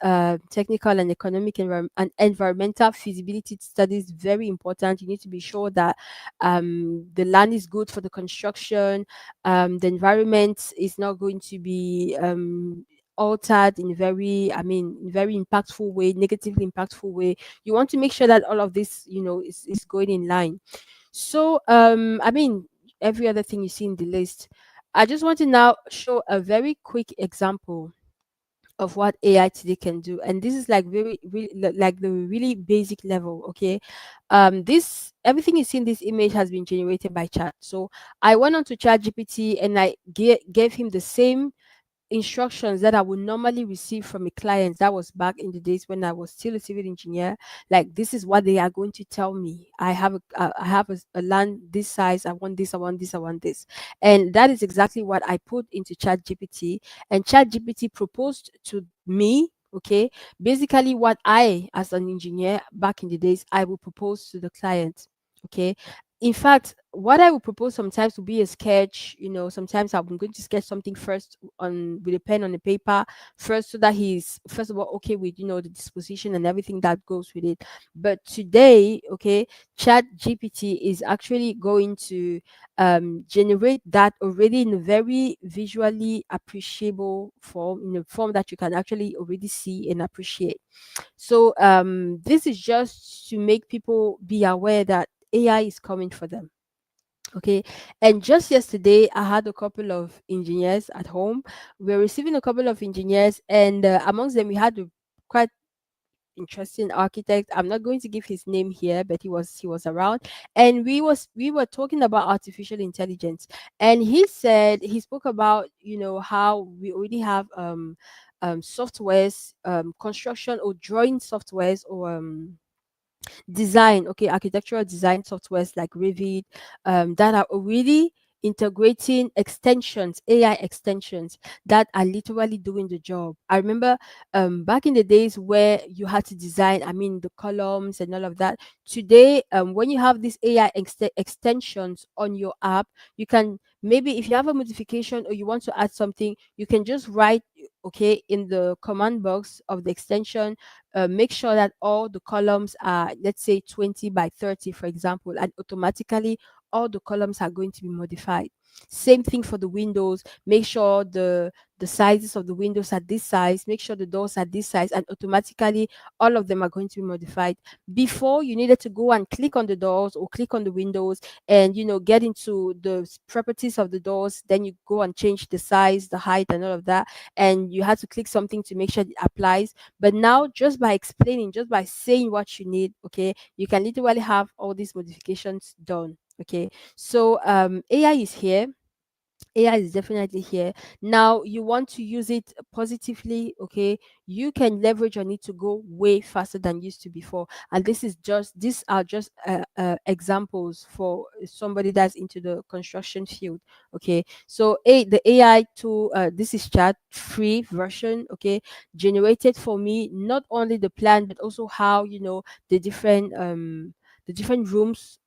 technical and economic and environmental feasibility studies. Very important. You need to be sure that the land is good for the construction. The environment is not going to be altered in very impactful way, negatively impactful way. You want to make sure that all of this, is going in line. So, every other thing you see in the list. I just want to now show a very quick example of what AI today can do. And this is like very, really, like the really basic level. Okay. This, everything you see in this image has been generated by chat. So I went on to chat GPT and I gave him the same instructions that I would normally receive from a client. That was back in the days when I was still a civil engineer. Like, this is what they are going to tell me. I have a land this size. I want this. I want this. I want this. And that is exactly what I put into Chat GPT. And Chat GPT proposed to me. Okay, basically what I, as an engineer back in the days, I would propose to the client. Okay, in fact, what I would propose sometimes would be a sketch. Sometimes I'm going to sketch something first on with a pen on the paper first, so that he's first of all okay with the disposition and everything that goes with it. But today, okay, Chat GPT is actually going to generate that already in a very visually appreciable form, in a form that you can actually already see and appreciate. So this is just to make people be aware that AI is coming for them. Okay. And just yesterday, I had a couple of engineers at home. We were receiving a couple of engineers, and amongst them, we had a quite interesting architect. I'm not going to give his name here, but he was around, and we were talking about artificial intelligence. And he spoke about how we already have softwares, construction or drawing softwares, or design, okay, architectural design softwares like Revit, that are already integrating extensions, AI extensions that are literally doing the job. I remember back in the days where you had to design, I mean, the columns and all of that. Today, when you have these AI extensions on your app, you can, maybe if you have a modification or you want to add something, you can just write, okay, in the command box of the extension, make sure that all the columns are, let's say, 20 by 30, for example, and automatically all the columns are going to be modified. Same thing for the windows. Make sure the sizes of the windows are this size, make sure the doors are this size, and automatically all of them are going to be modified. Before, you needed to go and click on the doors or click on the windows and, get into the properties of the doors, then you go and change the size, the height, and all of that, and you had to click something to make sure it applies. But now, just by explaining, just by saying what you need, okay, you can literally have all these modifications done. Okay, so AI is here. AI is definitely here. Now, you want to use it positively, okay? You can leverage on it to go way faster than used to before. And these are just examples for somebody that's into the construction field, okay? So, the AI tool, this is chat free version, okay? Generated for me not only the plan, but also how, the different rooms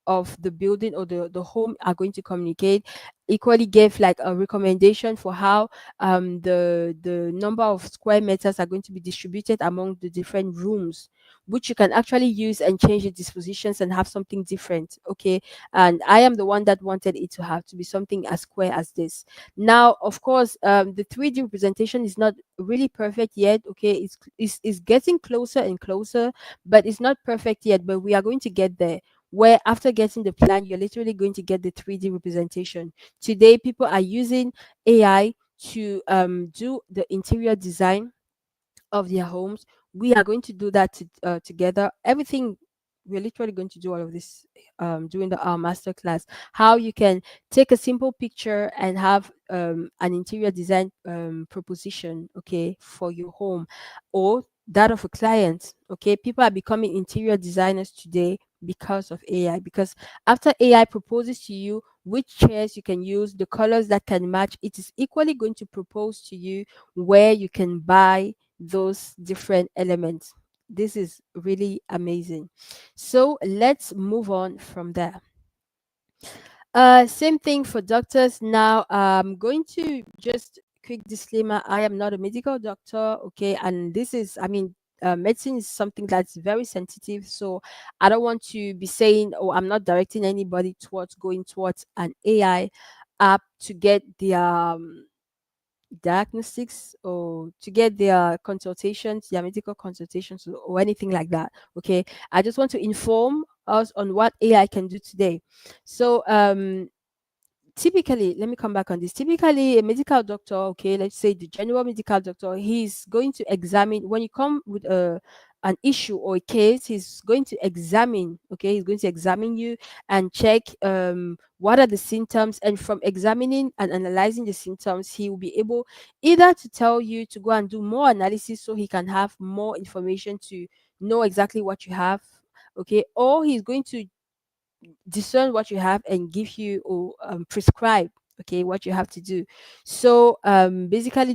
of the building or the home are going to communicate. Equally gave like a recommendation for how the number of square meters are going to be distributed among the different rooms, which you can actually use and change the dispositions and have something different, okay? And I am the one that wanted it to have to be something as square as this. Now, of course, the 3D representation is not really perfect yet, okay? It's getting closer and closer, but it's not perfect yet, but we are going to get there, where after getting the plan, you're literally going to get the 3D representation. Today, people are using AI to do the interior design of their homes. We are going to do that together. Everything, we're literally going to do all of this during our master class. How you can take a simple picture and have an interior design proposition, okay, for your home, or that of a client. Okay, people are becoming interior designers today because of AI. Because after AI proposes to you which chairs you can use, the colors that can match, it is equally going to propose to you where you can buy those different elements. This is really amazing. So let's move on from there. Same thing for doctors. Now, I'm going to just quick disclaimer. I am not a medical doctor, okay, and this is, I mean, medicine is something that's very sensitive. So I don't want to be saying, oh, I'm not directing anybody towards going towards an AI app to get the diagnostics or to get their consultations, their medical consultations, or anything like that. Okay. I just want to inform us on what AI can do today. So typically, let me come back on this. Typically, a medical doctor, okay, let's say the general medical doctor, he's going to examine when you come with an issue or a case, he's going to examine, okay, he's going to examine you and check what are the symptoms, and from examining and analyzing the symptoms, he will be able either to tell you to go and do more analysis so he can have more information to know exactly what you have, okay, or he's going to discern what you have and give you or prescribe, okay, what you have to do. So basically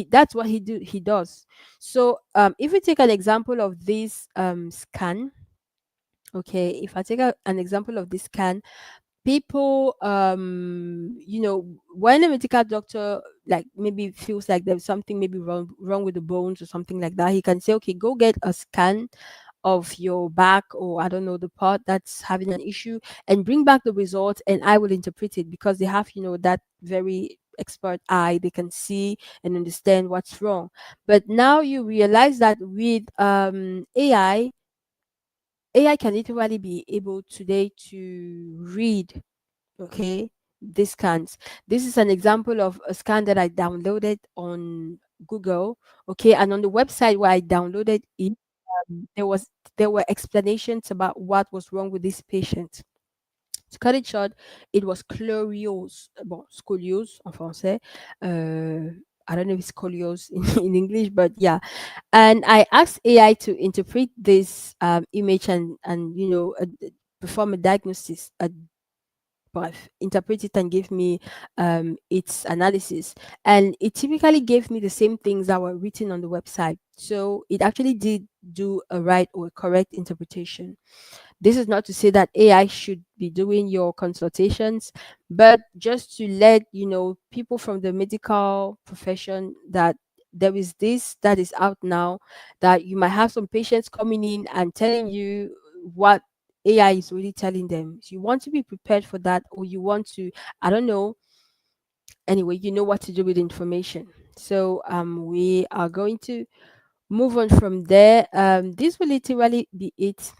that's what he does. So if we take an example of this scan, okay, if I take an example of this scan, people when a medical doctor like maybe feels like there's something maybe wrong with the bones or something like that, he can say, okay, go get a scan of your back, or I don't know, the part that's having an issue, and bring back the result, and I will interpret it, because they have that very expert eye. They can see and understand what's wrong. But now you realize that with AI can literally be able today to read, okay, these scans. This is an example of a scan that I downloaded on Google, okay, and on the website where I downloaded it, there was there were explanations about what was wrong with this patient. To cut it short, it was scoliose, bon, scoliose en français. I don't know if it's scoliose in English, but yeah. And I asked AI to interpret this image and perform a diagnosis, interpret it and give me its analysis. And it typically gave me the same things that were written on the website. So it actually did do a right or correct interpretation. This is not to say that AI should be doing your consultations, but just to let you know people from the medical profession that there is this that is out now, that you might have some patients coming in and telling you what AI is really telling them. So you want to be prepared for that, or you want to, I don't know, anyway, you know what to do with information. So we are going to move on from there. This will literally be it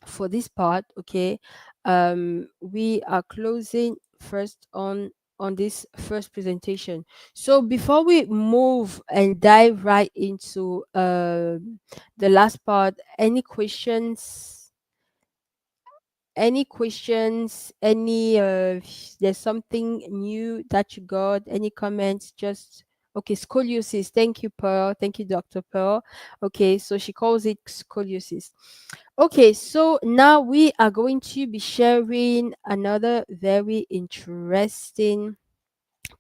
for this part. Okay, we are closing first on this first presentation. So before we move and dive right into the last part, any there's something new that you got, any comments? Just okay, scoliosis. Thank you, Pearl. Thank you, Dr. Pearl. Okay, so she calls it scoliosis. Okay, so now we are going to be sharing another very interesting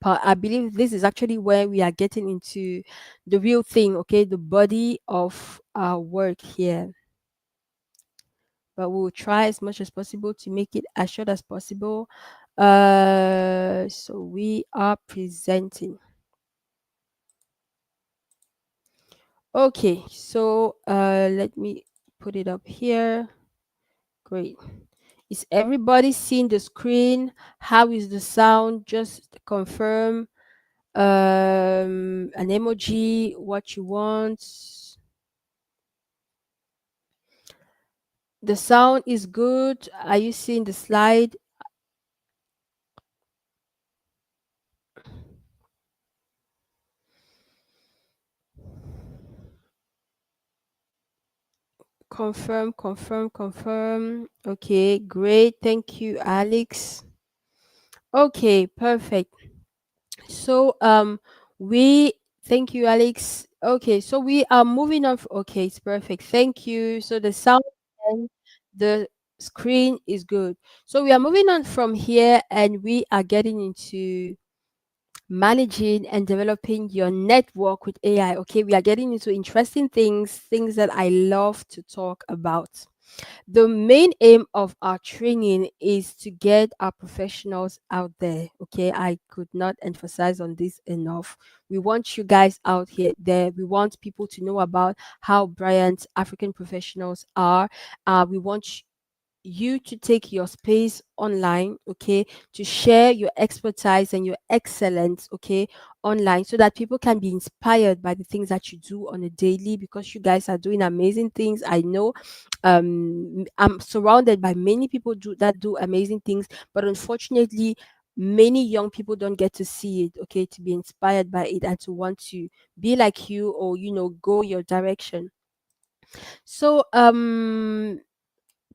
part. I believe this is actually where we are getting into the real thing, okay, the body of our work here. But we'll try as much as possible to make it as short as possible. So we are presenting. Okay, so let me put it up here. Great. Is everybody seeing the screen? How is the sound? Just confirm an emoji, what you want. The sound is good. Are you seeing the slide? Confirm, confirm, confirm. Okay, great. Thank you, Alex. Okay, perfect. So we thank you, Alex. Okay, so we are moving on. Okay, it's perfect. Thank you. So the sound and the screen is good. So we are moving on from here, and we are getting into managing and developing your network with AI. Okay, we are getting into interesting things that I love to talk about. The main aim of our training is to get our professionals out there. Okay, I could not emphasize on this enough. We want you guys out here there. We want people to know about how brilliant African professionals are. We want you to take your space online, okay, to share your expertise and your excellence, okay, online, so that people can be inspired by the things that you do on a daily, because you guys are doing amazing things. I know I'm surrounded by many people that do amazing things, but unfortunately many young people don't get to see it, okay, to be inspired by it and to want to be like you, or go your direction. So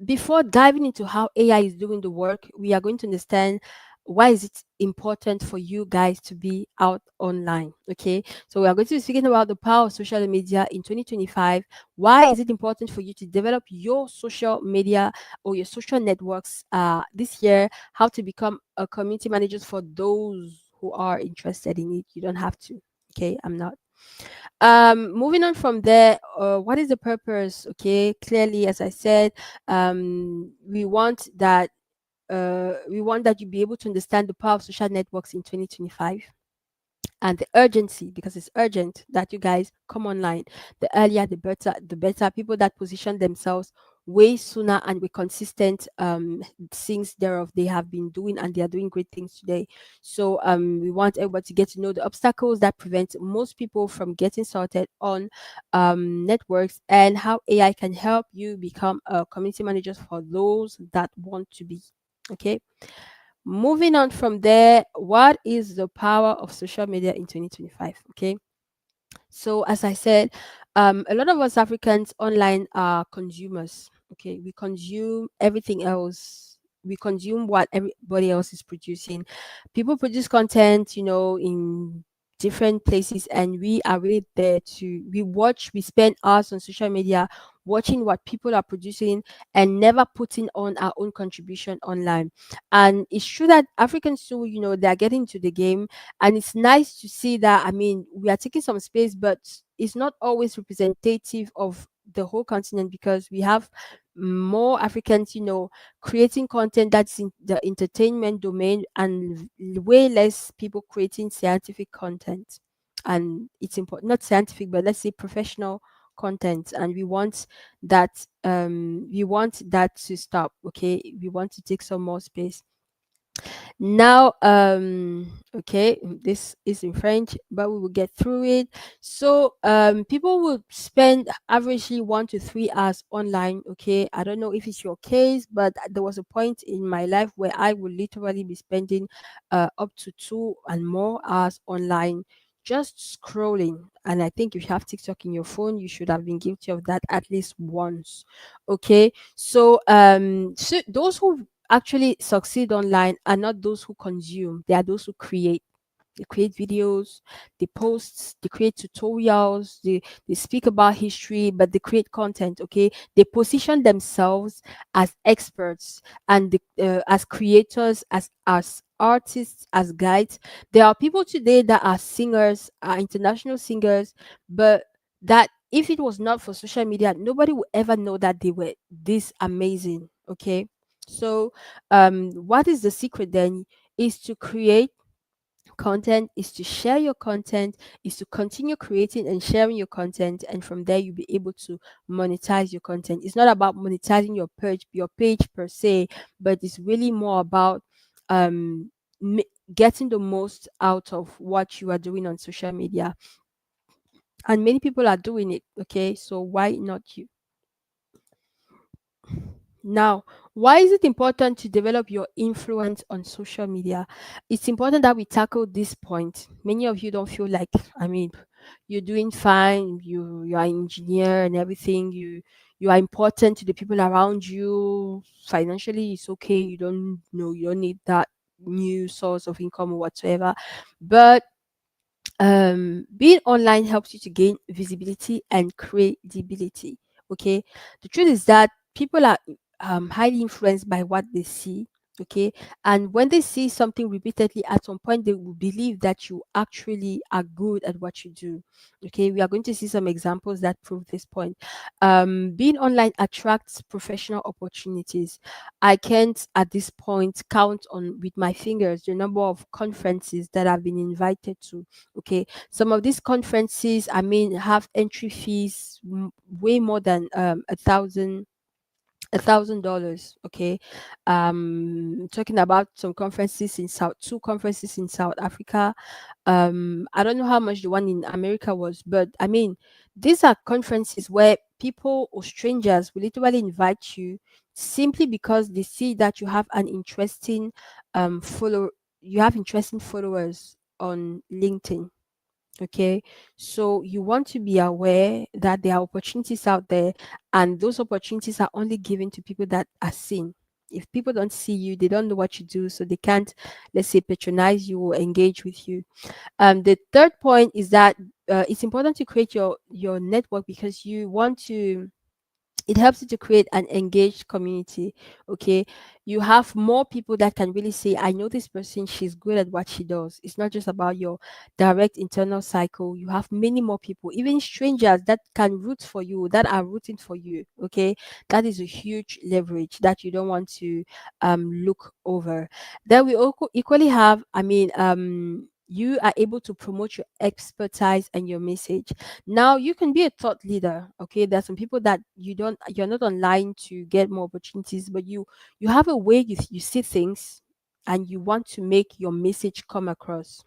before diving into how AI is doing the work, we are going to understand why is it important for you guys to be out online. Okay, so we are going to be speaking about the power of social media in 2025. Why is it important for you to develop your social media or your social networks this year? How to become a community manager for those who are interested in it. You don't have to. Okay, I'm not. Moving on from there, what is the purpose? Okay, clearly, as I said, we want that you be able to understand the power of social networks in 2025, and the urgency, because it's urgent that you guys come online. The earlier the better. People that position themselves way sooner and with consistent things thereof, they have been doing, and they are doing great things today. So we want everybody to get to know the obstacles that prevent most people from getting started on networks, and how AI can help you become a community manager for those that want to be. Okay, moving on from there, what is the power of social media in 2025? Okay, so as I said, a lot of us Africans online are consumers. Okay, we consume everything else. We consume what everybody else is producing. People produce content, in different places, and we are really there to we spend hours on social media watching what people are producing, and never putting on our own contribution online. And it's true that Africans too, they're getting to the game, and it's nice to see that. I mean, we are taking some space, but it's not always representative of the whole continent, because we have more Africans, creating content that's in the entertainment domain, and way less people creating scientific content. And it's important, not scientific, but let's say professional content. And we want that to stop. Okay, we want to take some more space. Now, okay, this is in French, but we will get through it. So, people will spend averagely 1 to 3 hours online. Okay, I don't know if it's your case, but there was a point in my life where I would literally be spending up to 2 and more hours online, just scrolling. And I think if you have TikTok in your phone, you should have been guilty of that at least once. Okay, so those who actually succeed online are not those who consume, they are those who create. They create videos, they post, they create tutorials, they speak about history, but they create content. Okay, they position themselves as experts, and as creators, as artists, as guides. There are people today that are singers, are international singers, but that if it was not for social media, nobody would ever know that they were this amazing. Okay, so what is the secret then? Is to create content, is to share your content, is to continue creating and sharing your content, and from there you'll be able to monetize your content. It's not about monetizing your page per se, but it's really more about um m- getting the most out of what you are doing on social media. And many people are doing it. Okay, so why not you? Now, why is it important to develop your influence on social media? It's important that we tackle this point. Many of you don't feel like, I mean, you're doing fine, you are an engineer and everything, you are important to the people around you. Financially, it's okay. You don't need that new source of income or whatsoever. But being online helps you to gain visibility and credibility. Okay, the truth is that people are highly influenced by what they see. Okay, and when they see something repeatedly, at some point they will believe that you actually are good at what you do. Okay, we are going to see some examples that prove this point. Being online attracts professional opportunities. I can't at this point count on with my fingers the number of conferences that I've been invited to. Okay, some of these conferences, I mean, have entry fees way more than $1,000. Okay, talking about some conferences in South two conferences in South Africa. I don't know how much the one in America was, but I mean, these are conferences where people or strangers will literally invite you simply because they see that you have interesting followers on LinkedIn. Okay, so you want to be aware that there are opportunities out there, and those opportunities are only given to people that are seen. If people don't see you, they don't know what you do, so they can't, let's say, patronize you or engage with you. The third point is that it's important to create your network, because you want to it helps you to create an engaged community. Okay, you have more people that can really say, I know this person, she's good at what she does. It's not just about your direct internal cycle. You have many more people, even strangers, that can root for you, that are rooting for you. Okay, that is a huge leverage that you don't want to look over. Then we also equally have, I mean, you are able to promote your expertise and your message. Now you can be a thought leader. Okay, there's some people that you're not online to get more opportunities, but you have a way you see things, and you want to make your message come across.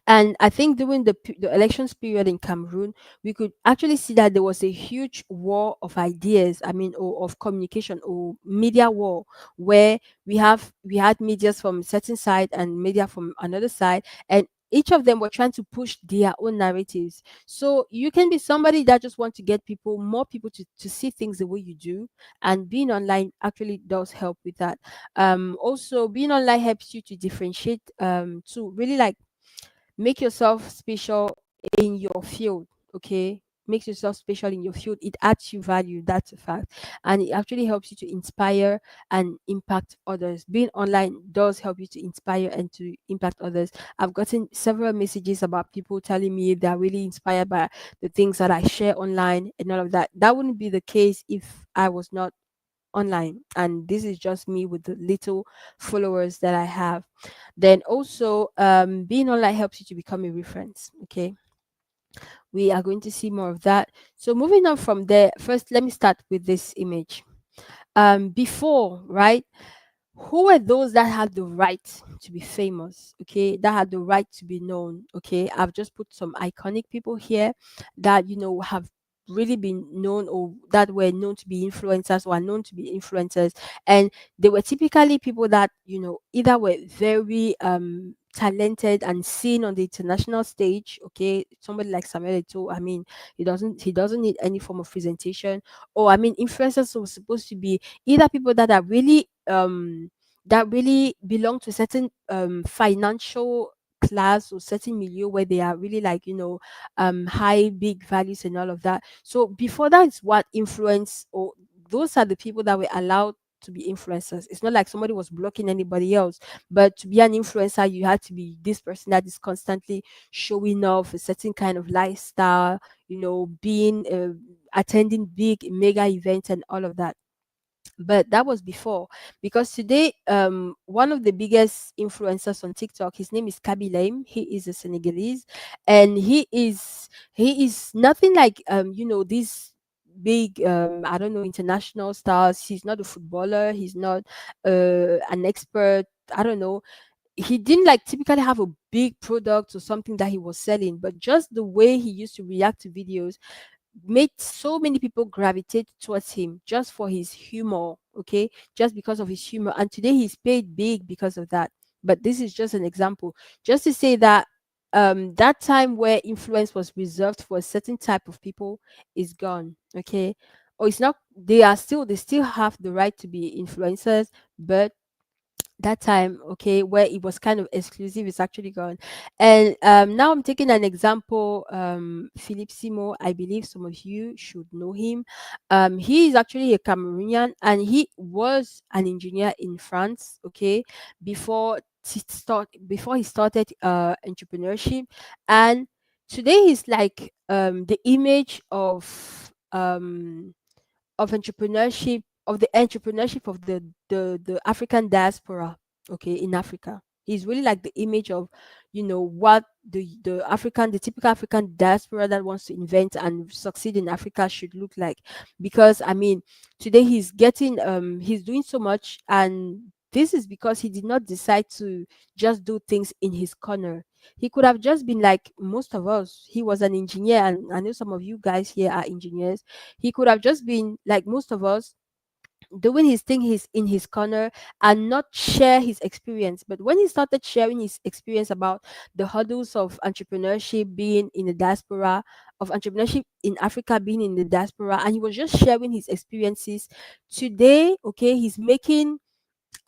And I think during the elections period in Cameroon, we could actually see that there was a huge war of ideas, I mean, or of communication, or media war, where we had medias from certain side and media from another side, and each of them were trying to push their own narratives. So you can be somebody that just want to get more people to see things the way you do, and being online actually does help with that. Also, being online helps you to differentiate, to really like make yourself special in your field. Okay, makes yourself special in your field, it adds you value. That's a fact. And it actually helps you to inspire and impact others. Being online does help you to inspire and to impact others. I've gotten several messages about people telling me they're really inspired by the things that I share online and all of that. That wouldn't be the case if I was not online. And this is just me with the little followers that I have. Then also, being online helps you to become a reference. Okay, we are going to see more of that. So moving on from there, first let me start with this image. Before, right, who were those that had the right to be famous, okay, that had the right to be known? Okay, I've just put some iconic people here that have really been known, or that were known to be influencers, or are known to be influencers. And they were typically people that either were very talented and seen on the international stage. Okay, somebody like Samuel Eto'o, I mean, he doesn't need any form of presentation. Or I mean, influencers were supposed to be either people that really belong to certain financial class or certain milieu, where they are really like high big values and all of that. So before that is what influence, or those are the people that were allowed to be influencers. It's not like somebody was blocking anybody else, but to be an influencer you had to be this person that is constantly showing off a certain kind of lifestyle, being attending big mega events and all of that. But that was before. Because today, one of the biggest influencers on TikTok, his name is Kaby Lame. He is a Senegalese, and he is nothing like these big I don't know, international stars. He's not a footballer, he's not an expert, I don't know. He didn't like typically have a big product or something that he was selling, but just the way he used to react to videos made so many people gravitate towards him just for his humor, okay? Just because of his humor. And today he's paid big because of that. But this is just an example. Just to say that that time where influence was reserved for a certain type of people is gone, okay? Or it's not, they still have the right to be influencers, but that time, okay, where it was kind of exclusive, is actually gone. And now I'm taking an example. Philip Simo, I believe some of you should know him. He is actually a Cameroonian, and he was an engineer in France, okay, before before he started entrepreneurship. And today he's like the image of the entrepreneurship of the African diaspora, okay, in Africa. He's really like the image of what the typical African diaspora that wants to invent and succeed in Africa should look like. Because I mean, today he's doing so much, and this is because he did not decide to just do things in his corner. He could have just been like most of us. He was an engineer, and I know some of you guys here are engineers. He could have just been like most of us, doing his thing, he's in his corner, and not share his experience. But when he started sharing his experience about the hurdles of entrepreneurship being in the diaspora, of entrepreneurship in Africa being in the diaspora, and he was just sharing his experiences, today, okay, he's making,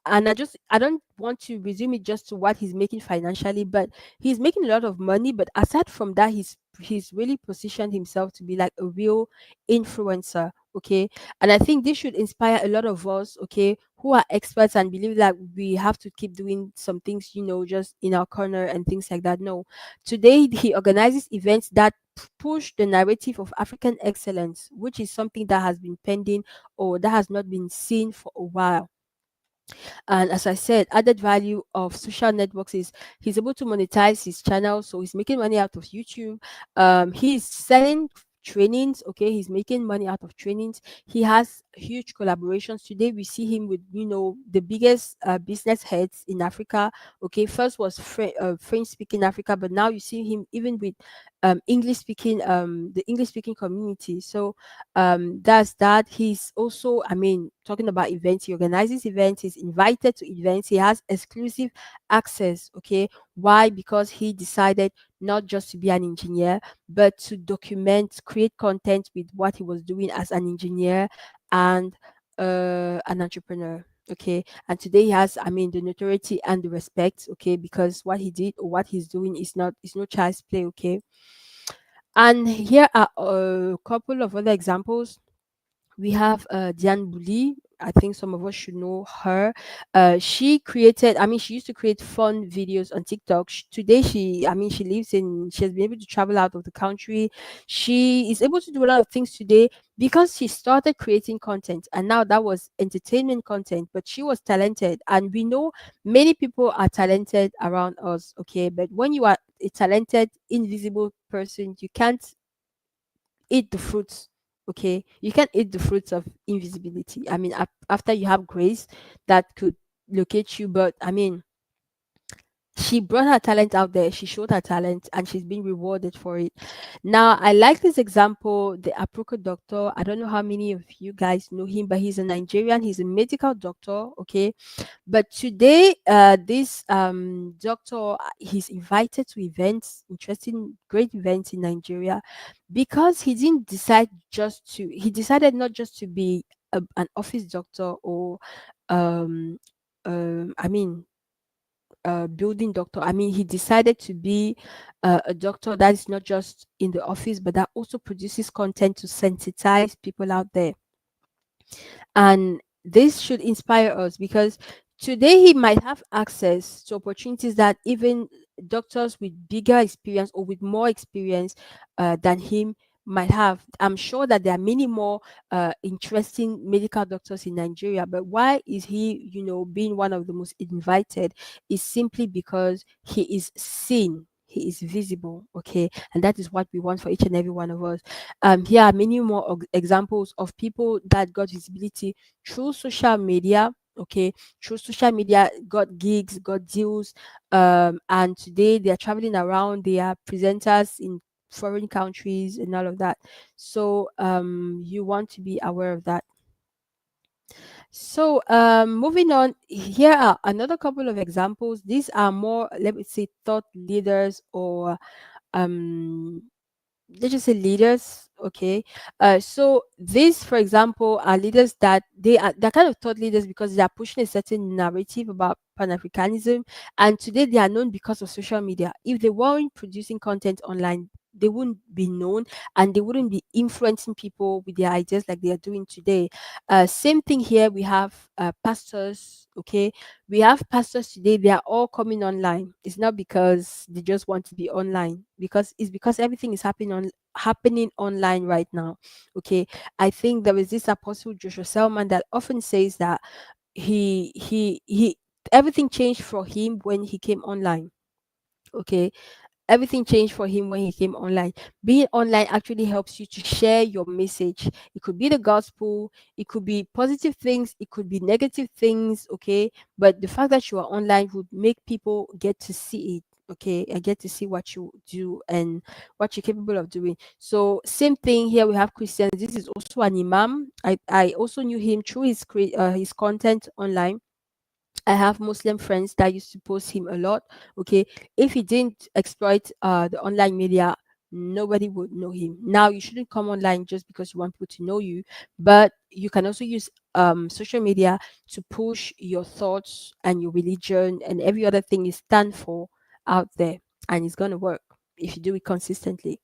and I don't want to resume it just to what he's making financially, but he's making a lot of money. But aside from that, he's really positioned himself to be like a real influencer, okay? And I think this should inspire a lot of us, okay, who are experts and believe that we have to keep doing some things, just in our corner and things like that. No, today he organizes events that push the narrative of African excellence, which is something that has been pending, or that has not been seen for a while. And as I said, added value of social networks is he's able to monetize his channel, so he's making money out of YouTube. He's selling trainings, okay, he's making money out of trainings. He has huge collaborations. Today we see him with the biggest business heads in Africa. Okay, first was French speaking Africa, but now you see him even with English speaking, the English speaking community. So that's that. He's also, I mean, talking about events, he organizes events, he's invited to events, he has exclusive access. Okay, why? Because he decided not just to be an engineer, but to document, create content with what he was doing as an engineer and an entrepreneur. Okay, and today he has, I mean, the notoriety and the respect. Okay, because what he did or what he's doing is no child's play. Okay, And here are a couple of other examples. We have Diane Bouli. I think some of us should know her. She created, I mean, she used to create fun videos on TikTok. Today, I mean, she has been able to travel out of the country. She is able to do a lot of things today because she started creating content. And now that was entertainment content, but she was talented. And we know many people are talented around us, okay? But when you are a talented, invisible person, you can't eat the fruits. Okay, you can eat the fruits of invisibility. I mean, after you have grace that could locate you, but I mean, she brought her talent out there, she showed her talent, and she's being rewarded for it. Now I like this example, the Aproko doctor. I don't know how many of you guys know him, but he's a Nigerian, he's a medical doctor. Okay, but today, this doctor, he's invited to events, interesting, great events in Nigeria, because he decided not just to be an office doctor or, um, I mean, building doctor. I mean, he decided to be a doctor that is not just in the office, but that also produces content to sensitize people out there. And this should inspire us because today he might have access to opportunities that even doctors with bigger experience or with more experience than him might have. I'm sure that there are many more interesting medical doctors in Nigeria, but why is he, being one of the most invited? Is simply because he is seen. He is visible, okay, and that is what we want for each and every one of us. Here are many more examples of people that got visibility through social media. Okay, through social media, got gigs, got deals, and today they are traveling around. They are presenters in foreign countries and all of that. So you want to be aware of that. So moving on, here are another couple of examples. These are more, let me say, thought leaders or um let's just say leaders. Okay, so these, for example, are leaders that they're kind of thought leaders because they are pushing a certain narrative about pan-africanism, and today they are known because of social media. If they weren't producing content online, they wouldn't be known, and they wouldn't be influencing people with their ideas like they are doing today. Same thing here. We have pastors. Okay, we have pastors today. They are all coming online. It's not because they just want to be online, because it's because everything is happening online right now. Okay, I think there is this apostle Joshua Selman that often says that he everything changed for him when he came online. Okay, everything changed for him when he came online. Being online actually helps you to share your message. It could be the gospel, it could be positive things, it could be negative things. Okay, but the fact that you are online would make people get to see it. Okay, and get to see what you do and what you're capable of doing. So same thing here. We have Christians. This is also an imam. I also knew him through his content online. I have Muslim friends that used to post him a lot. Okay, if he didn't exploit the online media, nobody would know him. Now you shouldn't come online just because you want people to know you, but you can also use social media to push your thoughts and your religion and every other thing you stand for out there, and it's gonna work if you do it consistently.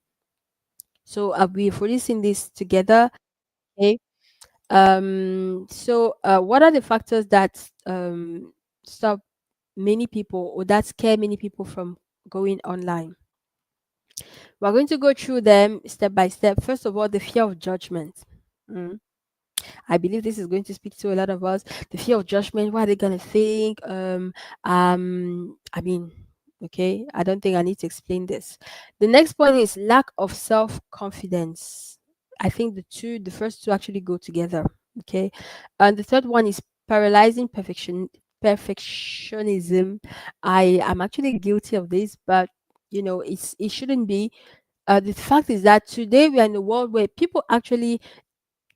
So we've already seen this together. Okay. So what are the factors that stop many people or that scare many people from going online? We're going to go through them step by step. First of all, the fear of judgment. Mm. I believe this is going to speak to a lot of us. The fear of judgment. What are they gonna think? I mean, okay. I don't think I need to explain this. The next point is lack of self confidence. I think the first two actually go together. Okay, and the third one is paralyzing perfectionism. I am actually guilty of this, but it shouldn't be. The fact is that today we are in a world where people actually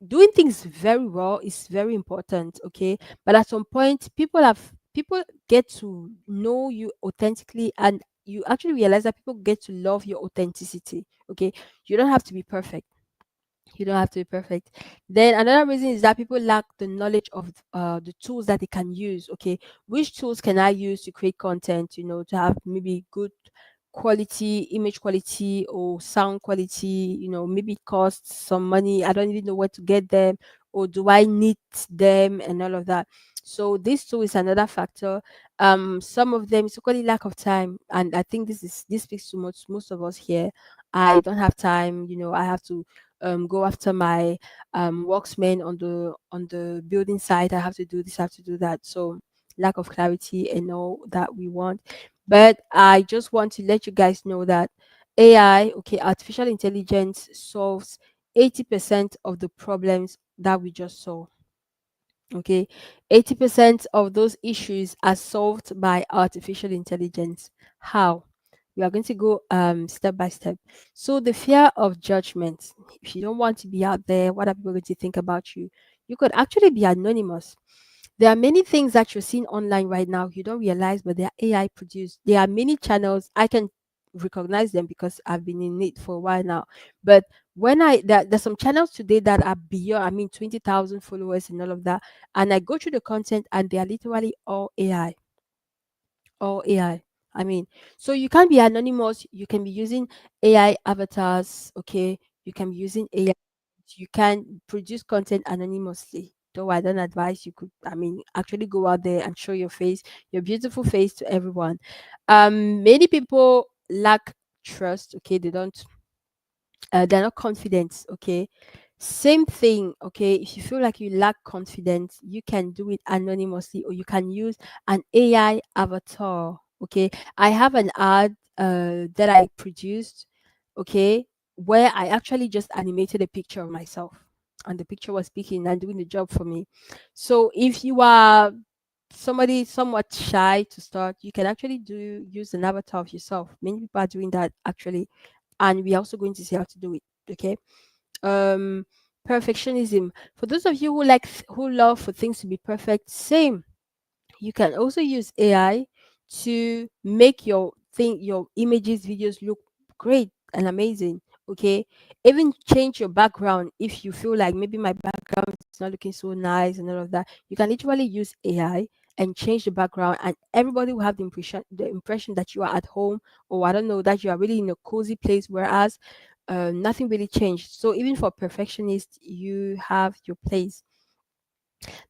doing things very well is very important. Okay, but at some point people get to know you authentically, and you actually realize that people get to love your authenticity. Okay, you don't have to be perfect. You don't have to be perfect. Then another reason is that people lack the knowledge of the tools that they can use. Okay, which tools can I use to create content, to have maybe good quality, image quality, or sound quality. Maybe it costs some money. I don't even know where to get them, or do I need them, and all of that. So this too is another factor. Some of them is equally lack of time, and I think this speaks to most of us here. I don't have time. I have to go after my worksmen on the building site. I have to do this, I have to do that. So lack of clarity and all that we want. But I just want to let you guys know that AI, okay, artificial intelligence solves 80% of the problems that we just saw. Okay, 80% of those issues are solved by artificial intelligence. How? We are going to go step by step. So the fear of judgment. If you don't want to be out there, what are people going to think about you? You could actually be anonymous. There are many things that you're seeing online right now you don't realize, but they are AI produced. There are many channels I can recognize them because I've been in it for a while now. But there's some channels today that are beyond, I mean, 20,000 followers and all of that, and I go through the content and they are literally all AI, all AI. I mean, so you can't be anonymous. You can be using AI avatars, okay? You can be using AI. You can produce content anonymously. Though I don't advise you could, I mean, actually go out there and show your face, your beautiful face to everyone. Many people lack trust, okay? They're not confident, okay? Same thing, okay? If you feel like you lack confidence, you can do it anonymously, or you can use an AI avatar, okay? I have an ad that I produced, okay, where I actually just animated a picture of myself, and the picture was speaking and doing the job for me. So if you are somebody somewhat shy to start, you can actually do use an avatar of yourself. Many people are doing that actually, and we're also going to see how to do it. Okay. um Perfectionism. For those of you who love for things to be perfect, same. You can also use AI to make your images, videos look great and amazing. Okay. Even change your background if you feel like maybe my background is not looking so nice and all of that. You can literally use AI and change the background, and everybody will have the impression that you are at home, or I don't know, that you are really in a cozy place, whereas nothing really changed. So even for perfectionists, you have your place.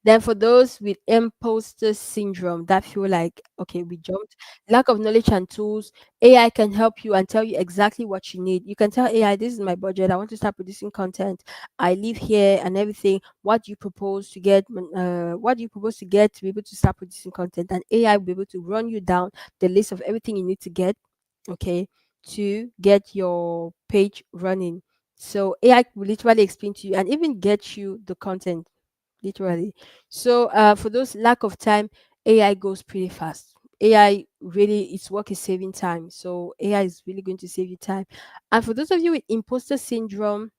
Then for those with imposter syndrome that feel like, okay, we jumped, lack of knowledge and tools, AI can help you and tell you exactly what you need. You can tell AI, this is my budget. I want to start producing content. I live here and everything. What do you propose to get? What do you propose to get to be able to start producing content? And AI will be able to run you down the list of everything you need to get, okay, to get your page running. So AI will literally explain to you and even get you the content, literally. So for those lack of time, AI goes pretty fast. AI really, its work is saving time. So AI is really going to save you time. And for those of you with imposter syndrome,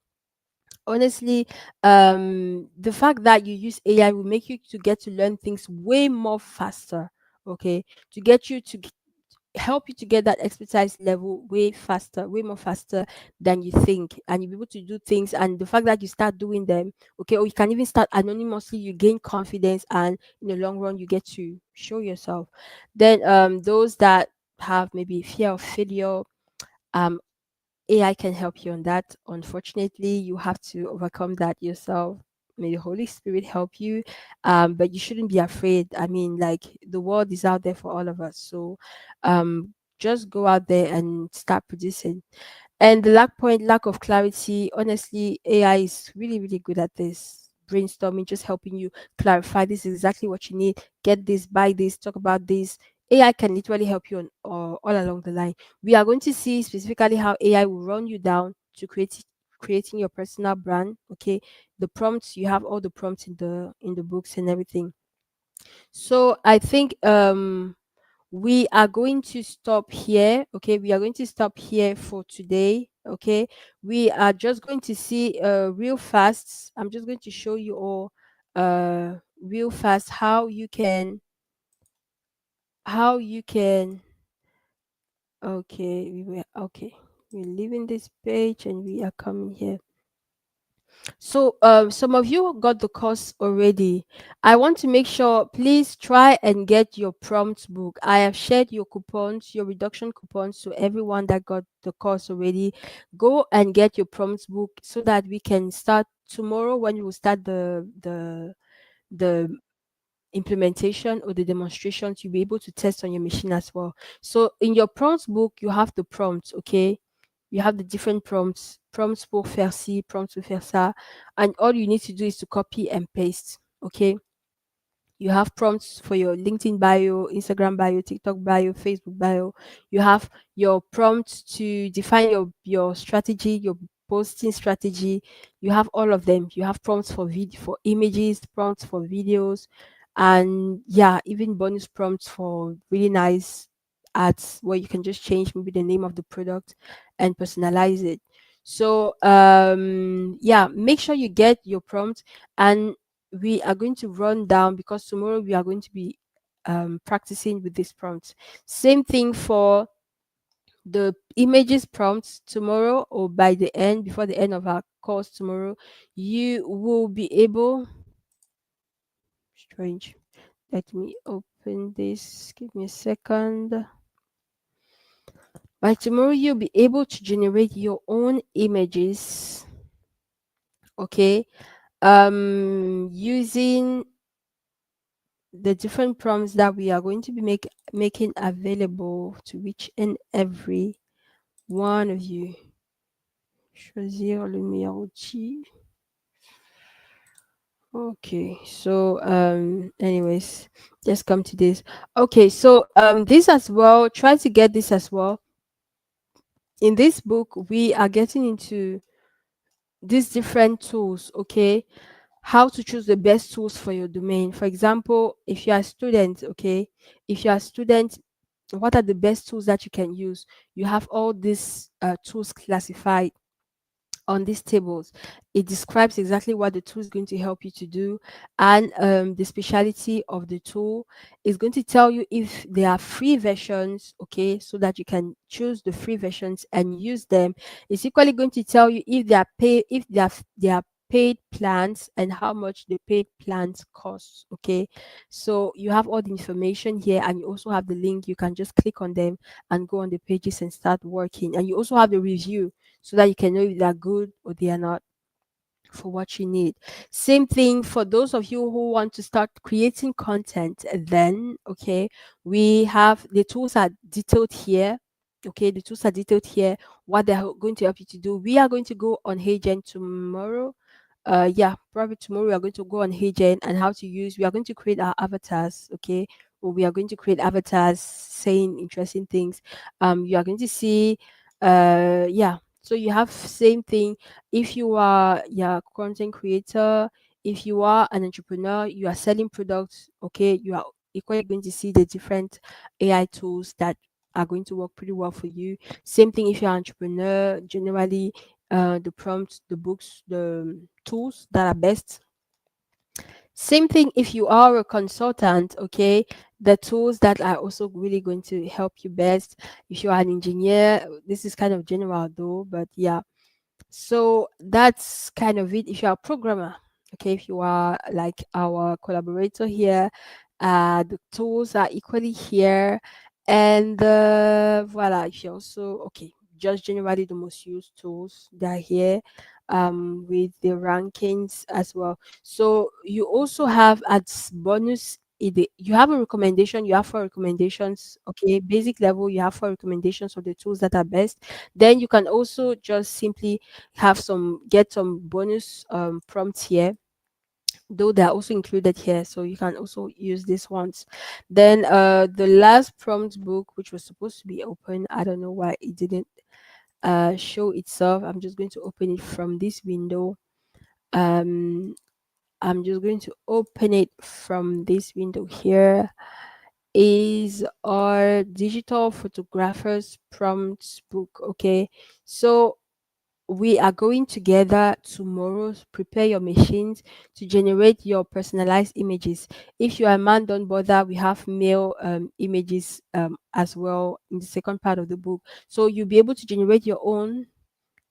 honestly, the fact that you use AI will make you to get to learn things way more faster. Okay, to get you to help you to get that expertise level way faster, way more faster than you think, and you'll be able to do things. And the fact that you start doing them, okay, or you can even start anonymously, you gain confidence, and in the long run, you get to show yourself. Then, those that have maybe fear of failure, um, AI can help you on that. Unfortunately, you have to overcome that yourself. May the Holy Spirit help you. But you shouldn't be afraid. I mean, like, the world is out there for all of us. So just go out there and start producing. And the lack of clarity, honestly, AI is really, really good at this. Brainstorming, just helping you clarify this is exactly what you need, get this, buy this, talk about this. AI can literally help you on all along the line. We are going to see specifically how AI will run you down to creating your personal brand. Okay. The prompts, you have all the prompts in the books and everything. So I think we are going to stop here. Okay, we are going to stop here for today. Okay, we are just going to see real fast. I'm just going to show you all real fast how you can. Okay, we're leaving this page and we are coming here. So, some of you got the course already. I want to make sure, please try and get your prompt book. I have shared your coupons, your reduction coupons to everyone that got the course already. Go and get your prompt book so that we can start tomorrow when we will start the implementation or the demonstrations. You'll be able to test on your machine as well. So in your prompts book, you have the prompts, okay? You have the different prompts, prompts pour faire ci, prompts pour faire ça, and all you need to do is to copy and paste, okay? You have prompts for your LinkedIn bio, Instagram bio, TikTok bio, Facebook bio. You have your prompts to define your strategy, your posting strategy. You have all of them. You have prompts for for images, prompts for videos, and yeah, even bonus prompts for really nice ads where you can just change maybe the name of the product and personalize it. So yeah, make sure you get your prompt, and we are going to run down because tomorrow we are going to be practicing with this prompt. Same thing for the images prompts tomorrow, or by the end, before the end of our course tomorrow, you will be able. Strange. Let me open this. Give me a second. By tomorrow, you'll be able to generate your own images. Okay. Using the different prompts that we are going to be making available to each and every one of you. Choisir le meilleur outil. Okay, so anyways, let's come to this. Okay, so this as well, try to get this as well. In this book, we are getting into these different tools, okay? How to choose the best tools for your domain. For example, if you are a student, okay, if you are a student, what are the best tools that you can use? You have all these tools classified on these tables. It describes exactly what the tool is going to help you to do, and the speciality of the tool is going to tell you if there are free versions, okay, so that you can choose the free versions and use them. It's equally going to tell you if they are they are paid plans and how much the paid plans cost, okay. So you have all the information here, and you also have the link. You can just click on them and go on the pages and start working, and you also have the review so that you can know if they are good or they are not for what you need. Same thing for those of you who want to start creating content, then, okay, we have the tools are detailed here. Okay, the tools are detailed here, what they're going to help you to do. We are going to go on HeyGen tomorrow. Yeah, probably tomorrow we are going to go on HeyGen and how to use. We are going to create our avatars, okay, or we are going to create avatars saying interesting things. You are going to see, yeah, so you have same thing. If you are, yeah, content creator, if you are an entrepreneur, you are selling products, okay, you are equally going to see the different AI tools that are going to work pretty well for you. Same thing if you're an entrepreneur, generally the prompts, the books, the tools that are best. Same thing if you are a consultant, okay, the tools that are also really going to help you best. If you are an engineer, this is kind of general though, but yeah, so that's kind of it. If you're a programmer, okay, if you are like our collaborator here, the tools are equally here. And voila, if you also, okay, just generally the most used tools, they're here with the rankings as well. So you also have as bonus, you have a recommendation, you have four recommendations, okay, basic level, you have four recommendations of the tools that are best. Then you can also just simply get some bonus prompts here, though they're also included here, so you can also use these ones. Then the last prompt book, which was supposed to be open, I don't know why it didn't show itself. I'm just going to open it from this window. um I'm just going to open it from this window here. Is our digital photographers prompts book, okay. So we are going together tomorrow. Prepare your machines to generate your personalized images. If you are a man, don't bother. We have male images as well in the second part of the book. So you'll be able to generate your own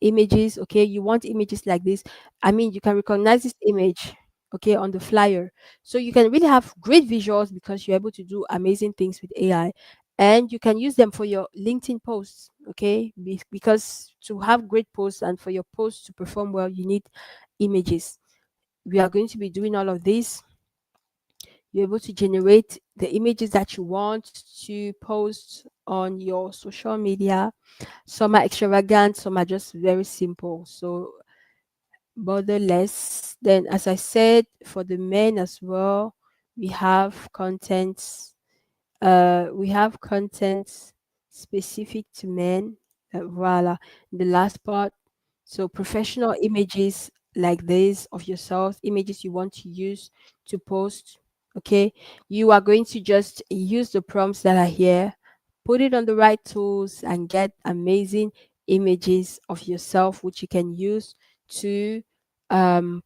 images. Okay, you want images like this. I mean, you can recognize this image, okay, on the flyer. So you can really have great visuals because you're able to do amazing things with AI, and you can use them for your LinkedIn posts. Okay, because to have great posts and for your posts to perform well, you need images. We are going to be doing all of this. You're able to generate the images that you want to post on your social media. Some are extravagant, some are just very simple. So bother less. Then, as I said, for the men as well, we have contents. We have content specific to men. Voila. The last part. So professional images like this of yourself, images you want to use to post. Okay. You are going to just use the prompts that are here, put it on the right tools, and get amazing images of yourself, which you can use to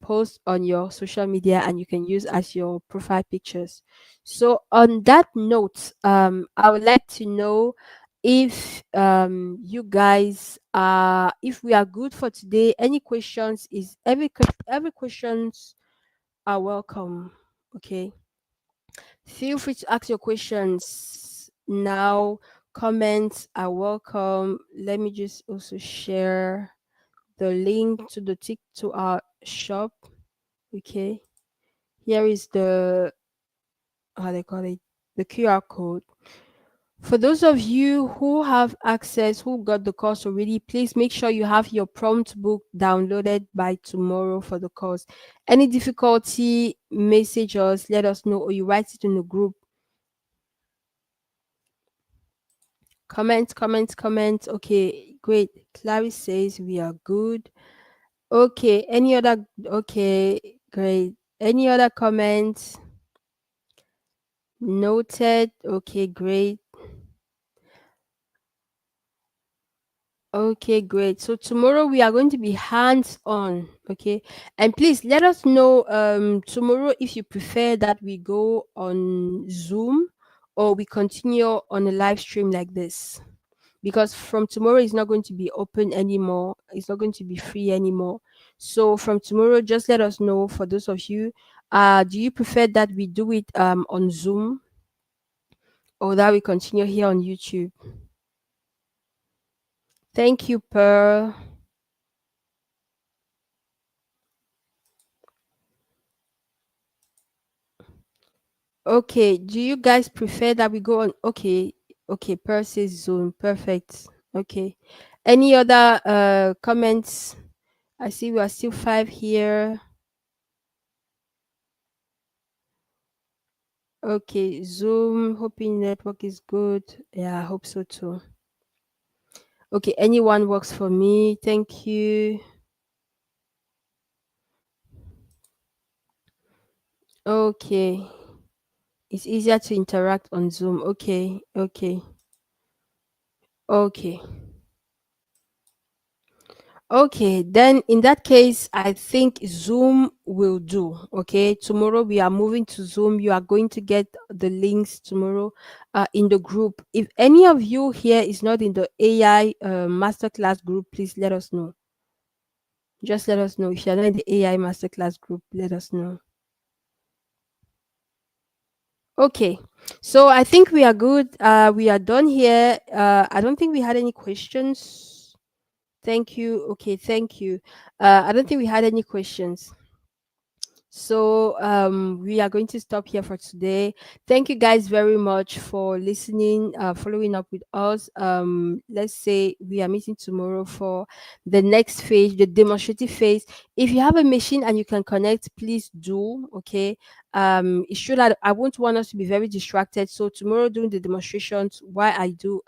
post on your social media and you can use as your profile pictures. So, on that note, I would like to know if you guys are if we are good for today. Any questions? Is every questions are welcome. Okay, feel free to ask your questions now. Comments are welcome. Let me just also share the link to the tick to our shop. Okay, here is the how they call it, the QR code. For those of you who have access, who got the course already, please make sure you have your prompt book downloaded by tomorrow for the course. Any difficulty, message us, let us know, or you write it in the group. Comment, comment, comment. Okay, great. Clarice says we are good. Okay, any other? Okay, great. Any other comments? Noted. Okay, great. Okay, great. So tomorrow we are going to be hands on, okay? And please let us know tomorrow if you prefer that we go on Zoom or we continue on a live stream like this. Because from tomorrow it's not going to be open anymore. It's not going to be free anymore. So from tomorrow just let us know for those of you do you prefer that we do it on Zoom or that we continue here on YouTube? Thank you, Pearl. Okay, do you guys prefer that we go on? Okay, okay, Percy's Zoom, perfect. Okay, any other comments? I see we are still five here. Okay, Zoom, hoping network is good. Yeah, I hope so too. Okay, anyone works for me. Thank you. Okay, it's easier to interact on Zoom. Okay, okay, okay. Okay, then in that case, I think Zoom will do. Okay, tomorrow we are moving to Zoom. You are going to get the links tomorrow in the group. If any of you here is not in the AI masterclass group, please let us know. Just let us know. If you're not in the AI masterclass group, let us know. Okay, so I think we are good. We are done here. I don't think we had any questions. Thank you. Okay, thank you. I don't think we had any questions. So we are going to stop here for today. Thank you guys very much for listening, following up with us. Let's say we are meeting tomorrow for the next phase, the demonstrative phase. If you have a machine and you can connect, please do. Okay. It should. I won't want us to be very distracted. So tomorrow during the demonstrations, why I do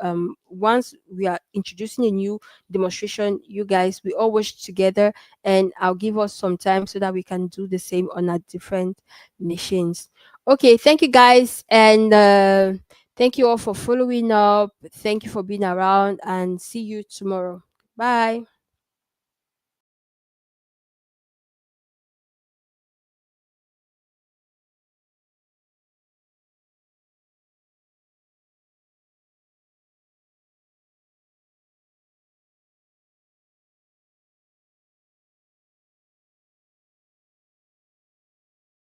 once we are introducing a new demonstration, you guys we all watch together and I'll give us some time so that we can do the same on our different machines. Okay, thank you guys, and thank you all for following up. Thank you for being around, and see you tomorrow. Bye.